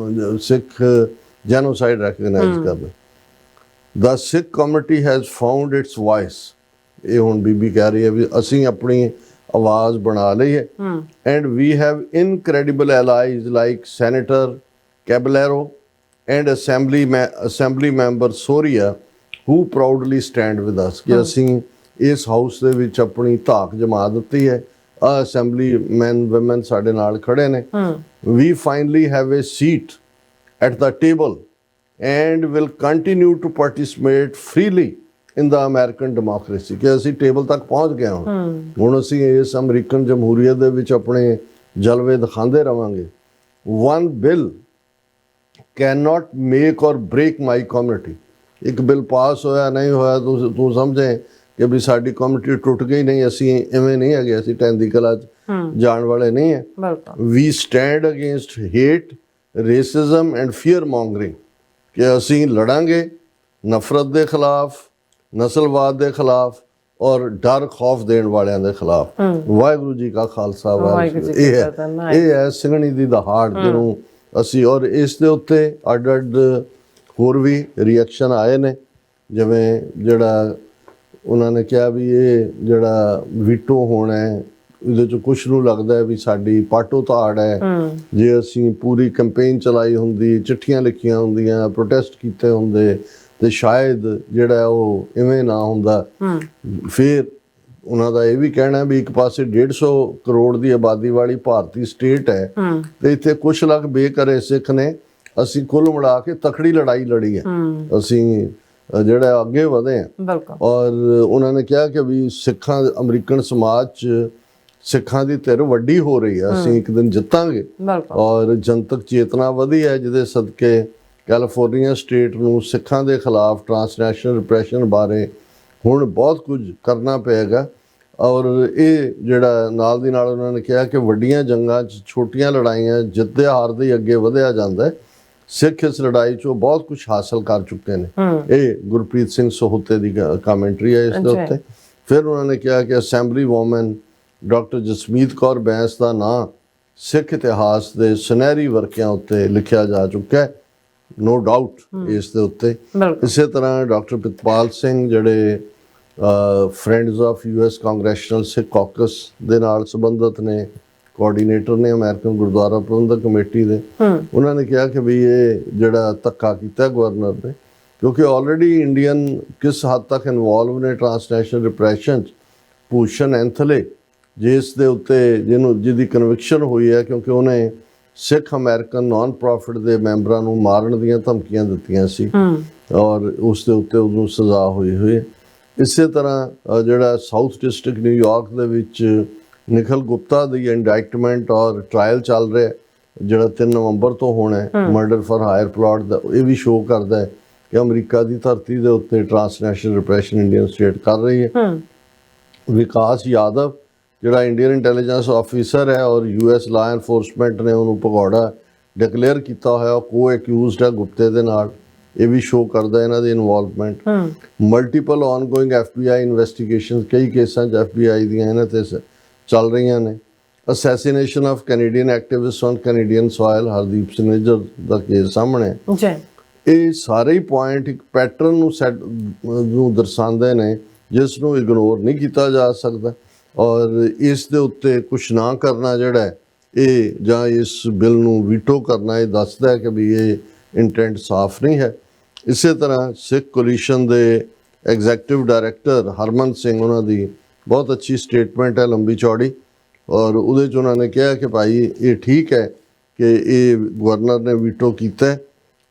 ਸਿੱਖ ਜੈਨੋਸਾਈਡ ਰੈਕਗਨਾਈਜ਼ ਕਰਦਾ। The Sikh community has found its voice। ਇਹ ਹੁਣ ਬੀਬੀ ਕਹਿ ਰਹੀ ਹੈ ਵੀ ਅਸੀਂ ਆਪਣੀ ਆਵਾਜ਼ ਬਣਾ ਲਈ ਹੈ। And we have incredible allies like Senator Caballero and Assembly member Soria who proudly stand with us। ਕਿ ਅਸੀਂ ਇਸ ਹਾਊਸ ਦੇ ਵਿੱਚ ਆਪਣੀ ਧਾਕ ਜਮਾ ਦਿੱਤੀ ਹੈ, ਅਸੈਂਬਲੀ ਮੈਨ ਵੂਮਨ ਸਾਡੇ ਨਾਲ ਖੜੇ ਨੇ। We finally have a seat at the table and will continue to participate freely in the American democracy। ਕਿ ਅਸੀਂ ਟੇਬਲ ਤੱਕ ਪਹੁੰਚ ਗਏ ਹੁਣ ਅਸੀਂ ਇਸ ਅਮਰੀਕਨ ਜਮਹੂਰੀਅਤ ਦੇ ਵਿੱਚ ਆਪਣੇ ਜਲਵੇ ਦਿਖਾਉਂਦੇ ਰਵਾਂਗੇ। One bill can not make और ब्रेक माई कम्युनिटी। एक बिल पास होया नहीं होया तू समझे कि भी साडी कम्युनिटी टुट गई, नहीं असी इवें नहीं है, असी टहंदी कला जान वाले नहीं है। We stand against hate, racism and fear mongering, कि असी लड़ांगे नफरत के खिलाफ, नस्लवाद के खिलाफ और डर खौफ देने वाले के खिलाफ। वाहिगुरू जी का खालसा वाहिगुरू जी की फतेह। ये है ਸਿੰਘਣੀ ਦੀ ਦਹਾੜ ਜਿਹਨੂੰ ਅਸੀਂ, ਔਰ ਇਸ ਦੇ ਉੱਤੇ ਅੱਡ ਅੱਡ ਹੋਰ ਵੀ ਰਿਐਕਸ਼ਨ ਆਏ ਨੇ, ਜਿਵੇਂ ਜਿਹੜਾ ਉਹਨਾਂ ਨੇ ਕਿਹਾ ਵੀ ਇਹ ਜਿਹੜਾ ਵੀਟੋ ਹੋਣਾ ਹੈ ਇਹਦੇ ਚ ਕੁਛ ਨੂੰ ਲੱਗਦਾ ਹੈ ਵੀ ਸਾਡੀ ਪਾਟੋ ਤਾੜ ਹੈ, ਜੇ ਅਸੀਂ ਪੂਰੀ ਕੈਂਪੇਨ ਚਲਾਈ ਹੁੰਦੀ, ਚਿੱਠੀਆਂ ਲਿਖੀਆਂ ਹੁੰਦੀਆਂ, ਪ੍ਰੋਟੈਸਟ ਕੀਤੇ ਹੁੰਦੇ ਤੇ ਸ਼ਾਇਦ ਜਿਹੜਾ ਉਹ ਇਵੇਂ ਨਾ ਹੁੰਦਾ। ਫਿਰ ਉਹਨਾਂ ਦਾ ਇਹ ਵੀ ਕਹਿਣਾ ਵੀ ਇੱਕ ਪਾਸੇ 150 ਕਰੋੜ ਦੀ ਆਬਾਦੀ ਵਾਲੀ ਭਾਰਤੀ ਸਟੇਟ ਹੈ ਤੇ ਇੱਥੇ ਕੁਛ ਲੱਖ ਬੇਘਰੇ ਸਿੱਖ ਨੇ, ਅਸੀਂ ਕੁੱਲ ਮਿਲਾ ਕੇ ਤਕੜੀ ਲੜਾਈ ਲੜੀ ਹੈ, ਅਸੀਂ ਜਿਹੜਾ ਅੱਗੇ ਵਧੇ ਆ। ਔਰ ਉਹਨਾਂ ਨੇ ਕਿਹਾ ਕਿ ਵੀ ਸਿੱਖਾਂ ਅਮਰੀਕਨ ਸਮਾਜ 'ਚ ਸਿੱਖਾਂ ਦੀ ਧਿਰ ਵੱਡੀ ਹੋ ਰਹੀ ਹੈ, ਅਸੀਂ ਇੱਕ ਦਿਨ ਜਿੱਤਾਂਗੇ। ਔਰ ਜਨਤਕ ਚੇਤਨਾ ਵਧੀ ਹੈ ਜਿਹਦੇ ਸਦਕੇ ਕੈਲੀਫੋਰਨੀਆ ਸਟੇਟ ਨੂੰ ਸਿੱਖਾਂ ਦੇ ਖਿਲਾਫ ਟਰਾਂਸਨੈਸ਼ਨਲ ਰਿਪਰੈਸ਼ਨ ਬਾਰੇ ਹੁਣ ਬਹੁਤ ਕੁਝ ਕਰਨਾ ਪਏਗਾ। ਔਰ ਇਹ ਜਿਹੜਾ ਨਾਲ ਦੀ ਨਾਲ ਉਹਨਾਂ ਨੇ ਕਿਹਾ ਕਿ ਵੱਡੀਆਂ ਜੰਗਾਂ 'ਚ ਛੋਟੀਆਂ ਲੜਾਈਆਂ ਜਿੱਤਦੇ ਹਾਰਦੇ ਹੀ ਅੱਗੇ ਵਧਿਆ ਜਾਂਦਾ ਹੈ, ਸਿੱਖ ਇਸ ਲੜਾਈ 'ਚੋਂ ਬਹੁਤ ਕੁਝ ਹਾਸਲ ਕਰ ਚੁੱਕੇ ਨੇ। ਇਹ ਗੁਰਪ੍ਰੀਤ ਸਿੰਘ ਸਹੋਤੇ ਦੀ ਕਮੈਂਟਰੀ ਹੈ ਇਸ ਦੇ ਉੱਤੇ। ਫਿਰ ਉਹਨਾਂ ਨੇ ਕਿਹਾ ਕਿ assembly woman doctor Jasmeet Kaur Bains ਦਾ ਨਾਂ ਸਿੱਖ ਇਤਿਹਾਸ ਦੇ ਸੁਨਹਿਰੀ ਵਰਕਿਆਂ ਉੱਤੇ ਲਿਖਿਆ ਜਾ ਚੁੱਕਾ ਹੈ, नो डाउट इस दे उत्ते। इसे तरह डॉक्टर प्रितपाल सिंह ਜਿਹੜੇ friends of US congressional Sikh caucus ਦੇ ਨਾਲ ਸੰਬੰਧਿਤ ਨੇ, ਕੋਆਰਡੀਨੇਟਰ ਨੇ ਅਮਰੀਕਨ ਗੁਰਦੁਆਰਾ ਪ੍ਰਬੰਧਕ ਕਮੇਟੀ ਦੇ, ਉਹਨਾਂ ਨੇ ਕਿਹਾ ਕਿ ਵੀ ਇਹ ਜਿਹੜਾ ਧੱਕਾ ਕੀਤਾ ਗਵਰਨਰ ਨੇ, ਕਿਉਂਕਿ ਆਲਰੇਡੀ ਇੰਡੀਅਨ ਕਿਸ ਹੱਦ ਤੱਕ ਇਨਵੋਲਵ ਨੇ ਟਰਾਂਸਨੈਸ਼ਨਲ ਰਿਪਰੈਸ਼ਨ 'ਚ। ਭੂਸ਼ਣ ਐਂਥਲੇ ਜਿਸ ਦੇ ਉੱਤੇ ਜਿਹਦੀ ਕਨਵਿਕਸ਼ਨ ਹੋਈ ਹੈ ਕਿਉਂਕਿ ਉਹਨੇ ਸਿੱਖ ਅਮਰੀਕਨ ਨਾਨ ਪ੍ਰੋਫਿਟ ਦੇ ਮੈਂਬਰਾਂ ਨੂੰ ਮਾਰਨ ਦੀਆਂ ਧਮਕੀਆਂ ਦਿੱਤੀਆਂ ਸੀ ਔਰ ਉਸ ਦੇ ਉੱਤੇ ਉਹਨੂੰ ਸਜ਼ਾ ਹੋਈ ਹੋਈ ਹੈ। ਇਸੇ ਤਰ੍ਹਾਂ ਜਿਹੜਾ ਸਾਊਥ ਡਿਸਟ੍ਰਿਕਟ ਨਿਊਯਾਰਕ ਦੇ ਵਿੱਚ ਨਿਖਿਲ ਗੁਪਤਾ ਦੀ ਇੰਡਾਇਕਟਮੈਂਟ ਔਰ ਟ੍ਰਾਇਲ ਚੱਲ ਰਿਹਾ ਜਿਹੜਾ 3 ਨਵੰਬਰ ਤੋਂ ਹੋਣਾ ਹੈ, ਮਰਡਰ ਫॉर ਹਾਇਰ ਪਲਾਟ ਦਾ, ਇਹ ਵੀ ਸ਼ੋਅ ਕਰਦਾ ਹੈ ਕਿ ਅਮਰੀਕਾ ਦੀ ਧਰਤੀ ਦੇ ਉੱਤੇ ਟਰਾਂਸਨੈਸ਼ਨਲ ਰਿਪਰੈਸ਼ਨ ਇੰਡੀਅਨ ਸਟੇਟ ਕਰ ਰਹੀ ਹੈ। ਵਿਕਾਸ ਯਾਦਵ ਜਿਹੜਾ ਇੰਡੀਅਨ ਇੰਟੈਲੀਜੈਂਸ ਆਫੀਸਰ ਹੈ ਔਰ US ਲਾ ਐਨਫੋਰਸਮੈਂਟ ਨੇ ਉਹਨੂੰ ਭਗੌੜਾ ਡਿਕਲੇਅਰ ਕੀਤਾ ਹੋਇਆ, ਕੋ ਐਕਿਊਜ਼ਡ ਹੈ ਗੁਪਤੇ ਦੇ ਨਾਲ, ਇਹ ਵੀ ਸ਼ੋਅ ਕਰਦਾ ਇਹਨਾਂ ਦੀ involvement. Multiple ongoing FBI investigation, ਕਈ ਕੇਸਾਂ 'ਚ FBI ਦੀਆਂ ਇਹਨਾਂ ਤੇ ਚੱਲ ਰਹੀਆਂ ਨੇ। Assassination of Canadian activist on Canadian soil, Hardeep Singh Nijjar the case ਸਾਹਮਣੇ। ਇਹ ਸਾਰੇ ਹੀ ਪੁਆਇੰਟ ਇੱਕ ਪੈਟਰਨ ਨੂੰ ਦਰਸਾਉਂਦੇ ਨੇ ਜਿਸ ਨੂੰ ਇਗਨੋਰ ਨਹੀਂ ਕੀਤਾ ਜਾ ਸਕਦਾ। ਔਰ ਇਸ ਦੇ ਉੱਤੇ ਕੁਛ ਨਾ ਕਰਨਾ ਜਿਹੜਾ ਇਹ ਜਾਂ ਇਸ ਬਿੱਲ ਨੂੰ ਵੀਟੋ ਕਰਨਾ ਇਹ ਦੱਸਦਾ ਹੈ ਕਿ ਵੀ ਇਹ ਇੰਟੈਂਟ ਸਾਫ਼ ਨਹੀਂ ਹੈ। ਇਸੇ ਤਰ੍ਹਾਂ ਸਿੱਖ ਕੋਲੀਸ਼ਨ ਦੇ ਐਗਜ਼ੈਕਟਿਵ ਡਾਇਰੈਕਟਰ ਹਰਮਨ ਸਿੰਘ, ਉਹਨਾਂ ਦੀ ਬਹੁਤ ਅੱਛੀ ਸਟੇਟਮੈਂਟ ਹੈ, ਲੰਬੀ ਚੌੜੀ, ਔਰ ਉਹਦੇ 'ਚ ਉਹਨਾਂ ਨੇ ਕਿਹਾ ਕਿ ਭਾਈ ਇਹ ਠੀਕ ਹੈ ਕਿ ਇਹ ਗਵਰਨਰ ਨੇ ਵੀਟੋ ਕੀਤਾ,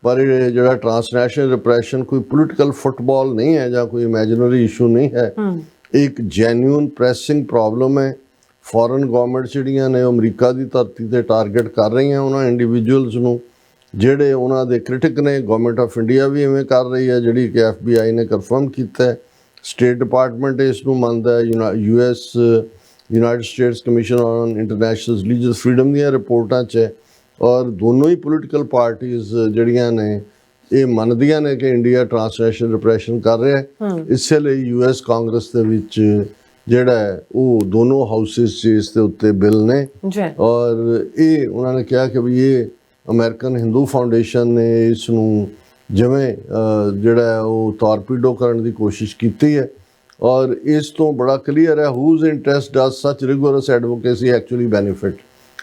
ਪਰ ਇਹ ਜਿਹੜਾ ਟਰਾਂਸਨੈਸ਼ਨਲ ਰਿਪਰੈਸ਼ਨ ਕੋਈ ਪੋਲੀਟੀਕਲ ਫੁੱਟਬਾਲ ਨਹੀਂ ਹੈ ਜਾਂ ਕੋਈ ਇਮੈਜਿਨਰੀ ਇਸ਼ੂ ਨਹੀਂ ਹੈ, ਇੱਕ ਜੈਨੂਇਨ ਪ੍ਰੈਸਿੰਗ ਪ੍ਰੋਬਲਮ ਹੈ। ਫੋਰਨ ਗਵਰਨਮੈਂਟਸ ਜਿਹੜੀਆਂ ਨੇ ਅਮਰੀਕਾ ਦੀ ਧਰਤੀ 'ਤੇ ਟਾਰਗੇਟ ਕਰ ਰਹੀਆਂ ਉਹਨਾਂ ਇੰਡੀਵਿਜੂਅਲਸ ਨੂੰ ਜਿਹੜੇ ਉਹਨਾਂ ਦੇ ਕ੍ਰਿਟਿਕ ਨੇ। ਗਵਰਨਮੈਂਟ ਆਫ ਇੰਡੀਆ ਵੀ ਇਵੇਂ ਕਰ ਰਹੀ ਹੈ, ਜਿਹੜੀ ਕਿ FBI ਨੇ ਕਨਫਰਮ ਕੀਤਾ ਹੈ। ਸਟੇਟ ਡਿਪਾਰਟਮੈਂਟ ਇਸ ਨੂੰ ਮੰਨਦਾ ਹੈ। US United States commission on international religious freedom ਦੀਆਂ ਰਿਪੋਰਟਾਂ 'ਚ ਹੈ। ਔਰ ਦੋਨੋਂ ਹੀ ਪੋਲੀਟੀਕਲ ਪਾਰਟੀਜ਼ ਜਿਹੜੀਆਂ ਨੇ ਇਹ ਮੰਨਦੀਆਂ ਨੇ ਕਿ ਇੰਡੀਆ ਟਰਾਂਸਨੈਸ਼ਨਲ ਰਿਪਰੈਸ਼ਨ ਕਰ ਰਿਹਾ ਹੈ। ਇਸੇ ਲਈ US ਕਾਂਗਰਸ ਦੇ ਵਿੱਚ ਜਿਹੜਾ ਹੈ ਉਹ ਦੋਨੋਂ ਹਾਊਸਿਸ 'ਚ ਇਸ ਦੇ ਉੱਤੇ ਬਿੱਲ ਨੇ। ਔਰ ਇਹ ਉਹਨਾਂ ਨੇ ਕਿਹਾ ਕਿ ਵੀ ਇਹ ਅਮਰੀਕਨ ਹਿੰਦੂ ਫਾਊਂਡੇਸ਼ਨ ਨੇ ਇਸ ਨੂੰ ਜਿਵੇਂ ਜਿਹੜਾ ਉਹ ਟਾਰਪੀਡੋ ਕਰਨ ਦੀ ਕੋਸ਼ਿਸ਼ ਕੀਤੀ ਹੈ। ਔਰ ਇਸ ਤੋਂ ਬੜਾ ਕਲੀਅਰ ਹੈ ਹੂਜ਼ ਇੰਟਰਸਟ ਡਸ ਸੱਚ ਰਿਗੋਰਸ ਐਡਵੋਕੇਸੀ ਐਕਚੁਅਲੀ ਬੈਨੀਫਿਟ।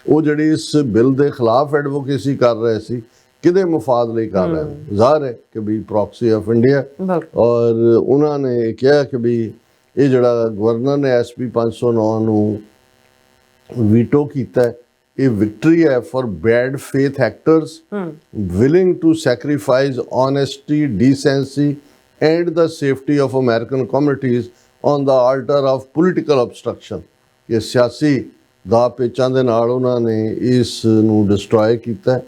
ਉਹ ਜਿਹੜੀ ਇਸ ਬਿੱਲ ਦੇ ਖਿਲਾਫ ਐਡਵੋਕੇਸੀ ਕਰ ਰਹੇ ਸੀ ਕਿਹਦੇ ਮਫਾਦ ਲਈ ਕਰ ਰਹੇ, ਜ਼ਾਹਰ ਹੈ ਕਿ ਵੀ ਪ੍ਰੋਕਸੀ ਆਫ ਇੰਡੀਆ। ਔਰ ਉਹਨਾਂ ਨੇ ਕਿਹਾ ਕਿ ਵੀ ਇਹ ਜਿਹੜਾ ਗਵਰਨਰ ਨੇ SP 509 ਨੂੰ ਵੀਟੋ ਕੀਤਾ ਇਹ ਵਿਕਟਰੀ ਹੈ for bad faith actors willing to sacrifice honesty, decency and the safety of American communities on the altar of political obstruction। ये सियासी ਦਾ ਪੇਚਾਂ ਦੇ ਨਾਲ ਉਹਨਾਂ ਨੇ ਇਸ ਨੂੰ ਡਿਸਟਰੋਏ ਕੀਤਾ ਹੈ।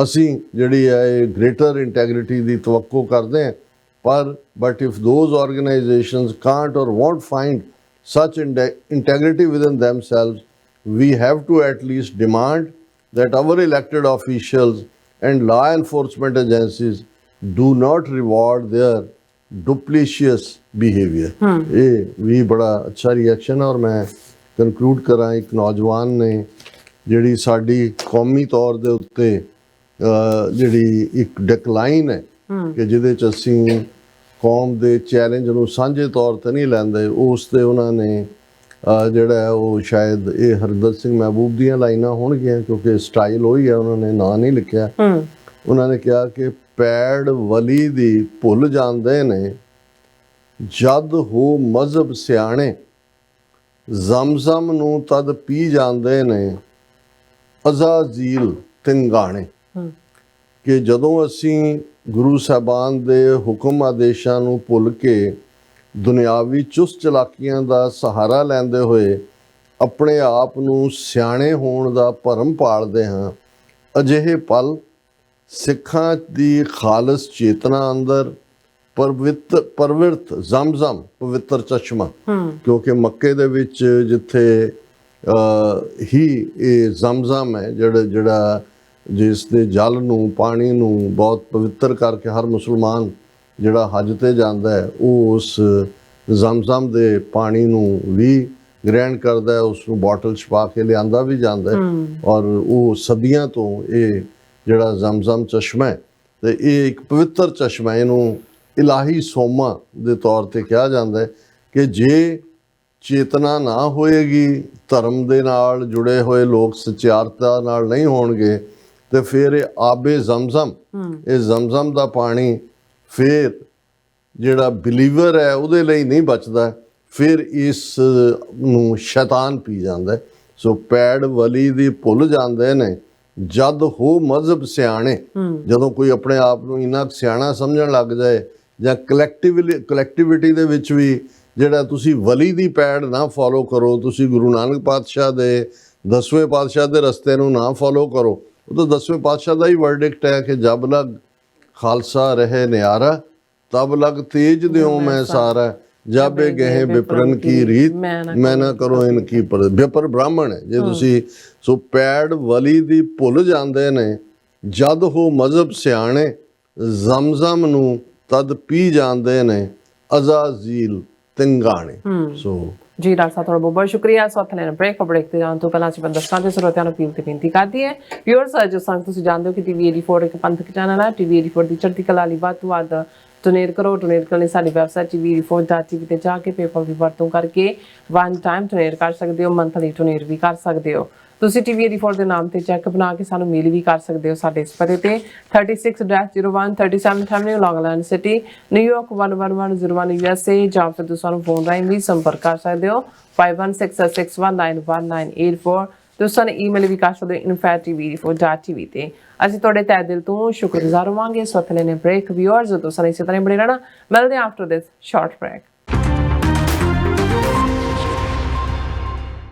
ਅਸੀਂ ਜਿਹੜੀ ਹੈ ਇਹ ਗ੍ਰੇਟਰ ਇੰਟੈਗ੍ਰਿਟੀ ਦੀ ਤਵੱਕੋ ਕਰਦੇ ਹਾਂ, but if those organizations can't or won't find such integrity within themselves, we have to at least demand that our elected officials and law enforcement agencies do not reward their duplicitous behavior। ਇਹ ਵੀ ਬੜਾ ਅੱਛਾ reaction ਹੈ। ਔਰ ਮੈਂ conclude ਕਰਾਂ, ਇੱਕ ਨੌਜਵਾਨ ਨੇ ਜਿਹੜੀ ਸਾਡੀ ਕੌਮੀ ਤੌਰ ਦੇ ਉੱਤੇ ਜਿਹੜੀ ਇੱਕ ਡਿਕਲਾਈਨ ਹੈ ਕਿ ਜਿਹਦੇ 'ਚ ਅਸੀਂ ਕੌਮ ਦੇ ਚੈਲੰਜ ਨੂੰ ਸਾਂਝੇ ਤੌਰ ਤੇ ਨਹੀਂ ਲੈਂਦੇ, ਉਸ ਤੇ ਉਹਨਾਂ ਨੇ ਜਿਹੜਾ ਹੈ ਉਹ ਸ਼ਾਇਦ ਇਹ ਹਰਦਰ ਸਿੰਘ ਮਹਿਬੂਬ ਦੀਆਂ ਲਾਈਨਾਂ ਹੋਣਗੀਆਂ, ਕਿਉਂਕਿ ਸਟਾਈਲ ਉਹੀ ਹੈ, ਉਹਨਾਂ ਨੇ ਨਾਂ ਨਹੀਂ ਲਿਖਿਆ। ਉਹਨਾਂ ਨੇ ਕਿਹਾ ਕਿ ਪੈੜ ਵਲੀ ਦੀ ਭੁੱਲ ਜਾਂਦੇ ਨੇ ਜਦ ਹੋ ਮਜ਼ਹਬ ਸਿਆਣੇ, ਜ਼ਮਜ਼ਮ ਨੂੰ ਤਦ ਪੀ ਜਾਂਦੇ ਨੇ ਅਜ਼ਾਜ਼ੀਲ ਤਿੰਗਾਣੇ। ਕਿ ਜਦੋਂ ਅਸੀਂ ਗੁਰੂ ਸਾਹਿਬਾਨ ਦੇ ਹੁਕਮ ਆਦੇਸ਼ਾਂ ਨੂੰ ਭੁੱਲ ਕੇ ਦੁਨਿਆਵੀ ਚੁਸਤ ਚਲਾਕੀਆਂ ਦਾ ਸਹਾਰਾ ਲੈਂਦੇ ਹੋਏ ਆਪਣੇ ਆਪ ਨੂੰ ਸਿਆਣੇ ਹੋਣ ਦਾ ਭਰਮ ਪਾਲਦੇ ਹਾਂ, ਅਜਿਹੇ ਪਲ ਸਿੱਖਾਂ ਦੀ ਖਾਲਸ ਚੇਤਨਾ ਅੰਦਰ ਪਰਵਿਰਤ ਜ਼ਮਜ਼ਮ ਪਵਿੱਤਰ ਚਸ਼ਮਾ, ਕਿਉਂਕਿ ਮੱਕੇ ਦੇ ਵਿੱਚ ਜਿੱਥੇ ਹੀ ਇਹ ਜ਼ਮਜ਼ਮ ਹੈ ਜਿਹੜਾ ਜਿਸ ਦੇ ਜਲ ਨੂੰ ਪਾਣੀ ਨੂੰ ਬਹੁਤ ਪਵਿੱਤਰ ਕਰਕੇ ਹਰ ਮੁਸਲਮਾਨ ਜਿਹੜਾ ਹਜ ਤੇ ਜਾਂਦਾ ਹੈ ਉਹ ਉਸ ਜ਼ਮਜ਼ਮ ਦੇ ਪਾਣੀ ਨੂੰ ਵੀ ਗ੍ਰਹਿਣ ਕਰਦਾ ਹੈ, ਉਸ ਨੂੰ ਬੋਟਲ 'ਚ ਪਾ ਕੇ ਲਿਆਂਦਾ ਵੀ ਜਾਂਦਾ ਹੈ। ਔਰ ਉਹ ਸਦੀਆਂ ਤੋਂ ਇਹ ਜਿਹੜਾ ਜ਼ਮਜ਼ਮ ਚਸ਼ਮਾ ਹੈ ਤੇ ਇਹ ਇੱਕ ਪਵਿੱਤਰ ਚਸ਼ਮਾ, ਇਹਨੂੰ ਇਲਾਹੀ ਸੋਮਾ ਦੇ ਤੌਰ ਤੇ ਕਿਹਾ ਜਾਂਦਾ ਹੈ ਕਿ ਜੇ ਚੇਤਨਾ ਨਾ ਹੋਏਗੀ, ਧਰਮ ਦੇ ਨਾਲ ਜੁੜੇ ਹੋਏ ਲੋਕ ਸਚਿਆਰਤਾ ਨਾਲ ਨਹੀਂ ਹੋਣਗੇ ਤੇ ਫਿਰ ਇਹ ਆਬੇ ਜ਼ਮਜ਼ਮ, ਇਹ ਜ਼ਮਜ਼ਮ ਦਾ ਪਾਣੀ ਫਿਰ ਜਿਹੜਾ ਬਿਲੀਵਰ ਹੈ ਉਹਦੇ ਲਈ ਨਹੀਂ ਬਚਦਾ, ਫਿਰ ਇਸ ਨੂੰ ਸ਼ੈਤਾਨ ਪੀ ਜਾਂਦਾ। ਸੋ ਪੈੜ ਵਲੀ ਦੀ ਭੁੱਲ ਜਾਂਦੇ ਨੇ ਜਦ ਹੋ ਮਜ਼ਹਬ ਸਿਆਣੇ। ਜਦੋਂ ਕੋਈ ਆਪਣੇ ਆਪ ਨੂੰ ਇੰਨਾ ਸਿਆਣਾ ਸਮਝਣ ਲੱਗ ਜਾਏ, ਜਾਂ ਕਲੈਕਟਿਵਿਟੀ ਦੇ ਵਿੱਚ ਵੀ ਜਿਹੜਾ ਤੁਸੀਂ ਵਲੀ ਦੀ ਪੈੜ ਨਾ ਫੋਲੋ ਕਰੋ, ਤੁਸੀਂ ਗੁਰੂ ਨਾਨਕ ਪਾਤਸ਼ਾਹ ਦੇ 10ਵੇਂ ਪਾਤਸ਼ਾਹ ਦੇ ਰਸਤੇ ਨੂੰ ਨਾ ਫੋਲੋ ਕਰੋ। ਉਹ ਤਾਂ 10ਵੇਂ ਪਾਤਸ਼ਾਹ ਦਾ ਹੀ ਵਰਡਿਕਟ ਹੈ ਕਿ ਜਬ ਲਗ ਖਾਲਸਾ ਰਹੇ ਨਿਆਰਾ, ਤਬ ਲਗ ਤੇਜ ਦਿਓ ਮੈਂ ਸਾਰਾ, ਜਾਬੇ ਗਏ ਵਿਪਰਨ ਕੀ ਰੀਤ, ਮੈਂ ਨਾ ਕਰੋ ਇਨਕੀ ਵਿਪਰ ਬ੍ਰਾਹਮਣ ਹੈ। ਜੇ ਤੁਸੀਂ ਸੋ ਪੈੜ ਵਲੀ ਦੀ ਭੁੱਲ ਜਾਂਦੇ ਨੇ ਜਦ ਹੋ ਮਜ਼ਹਬ ਸਿਆਣੇ, ਜ਼ਮਜ਼ਮ ਨੂੰ ਤਦ ਪੀ ਜਾਂਦੇ ਨੇ ਅਜ਼ਾਜ਼ੀਲ ਤਿੰਗਾਣੇ। ਸੋ ਜੀ ਡਾਕਟਰ ਸਾਹਿਬ ਤੁਹਾਡਾ ਬਹੁਤ ਸ਼ੁਕਰੀਆ। ਸੋ ਹੱਥ ਲੈਣ ਬ੍ਰੇਕ ਤੇ ਜਾਣ ਤੋਂ ਪਹਿਲਾਂ ਅਸੀਂ ਦਰਸ਼ਕਾਂ ਦੇ ਸਰੋਤਿਆਂ ਨੂੰ ਅਪੀਲ ਤੇ ਬੇਨਤੀ ਕਰਦੀ ਹੈ, ਵਿਊਅਰਸ ਜੋ ਸੰਗ ਤੁਸੀਂ ਜਾਣਦੇ ਹੋ ਕਿ ਟੀਵੀ 84 ਇੱਕ ਪੰਥਕ ਚੈਨਲ ਹੈ। ਟੀਵੀ 84 ਦੀ ਚੜ੍ਹਦੀ ਕਲਾ ਲਈ ਵੱਧ ਤੋਂ ਵੱਧ ਡੋਨੇਟ ਕਰੋ। ਡੋਨੇਟ ਕਰਨ ਲਈ ਸਾਡੀ ਵੈਬਸਾਈਟ tv84.tv ਤੇ ਜਾ ਕੇ ਪੇਪਲ ਦੀ ਵਰਤੋਂ ਕਰਕੇ ਵਨ ਟਾਈਮ ਡੋਨੇਟ ਕਰ ਸਕਦੇ ਹੋ, ਮੰਥਲੀ ਡੋਨੇਟ ਵੀ ਕਰ ਸਕਦੇ ਹੋ। ਤੁਸੀਂ ਟੀਵੀ 84 ਦੇ ਨਾਮ ਤੇ ਚੈੱਕ ਬਣਾ ਕੇ ਸਾਨੂੰ ਮੇਲ ਵੀ ਕਰ ਸਕਦੇ ਹੋ ਸਾਡੇ ਇਸ ਪਤੇ ਤੇ 36-01 37 ਐਵਨਿਊ ਲੌਂਗ ਆਈਲੈਂਡ ਸਿਟੀ, ਨਿਊਯਾਰਕ 11101 USA, ਜਾਂ ਫਿਰ ਤੁਸੀਂ ਸਾਨੂੰ ਫੋਨ ਰਾਹੀਂ ਵੀ ਸੰਪਰਕ ਕਰ ਸਕਦੇ ਹੋ 5166191984। ਤੁਸੀਂ ਸਾਨੂੰ ਈਮੇਲ ਵੀ ਕਰ ਸਕਦੇ ਹੋ info@tv84.tv ਤੇ। ਅਸੀਂ ਤੁਹਾਡੇ ਤਹਿ ਦਿਲ ਤੋਂ ਸ਼ੁਕਰਗੁਜ਼ਾਰ ਹੋਵਾਂਗੇ। ਸੋ ਹੱਥ ਲੈਣੇ ਬ੍ਰੇਕ, ਵਿਊਅਰਸ ਤੋਂ ਸਾਨੂੰ ਇਸੇ ਤਰ੍ਹਾਂ ਬਣੇ ਰਹਿਣਾ। ਮਿਲਦੇ ਹਾਂ ਆਫਟਰ ਦਿਸ ਸ਼ਾਰਟ ਬ੍ਰੇਕ।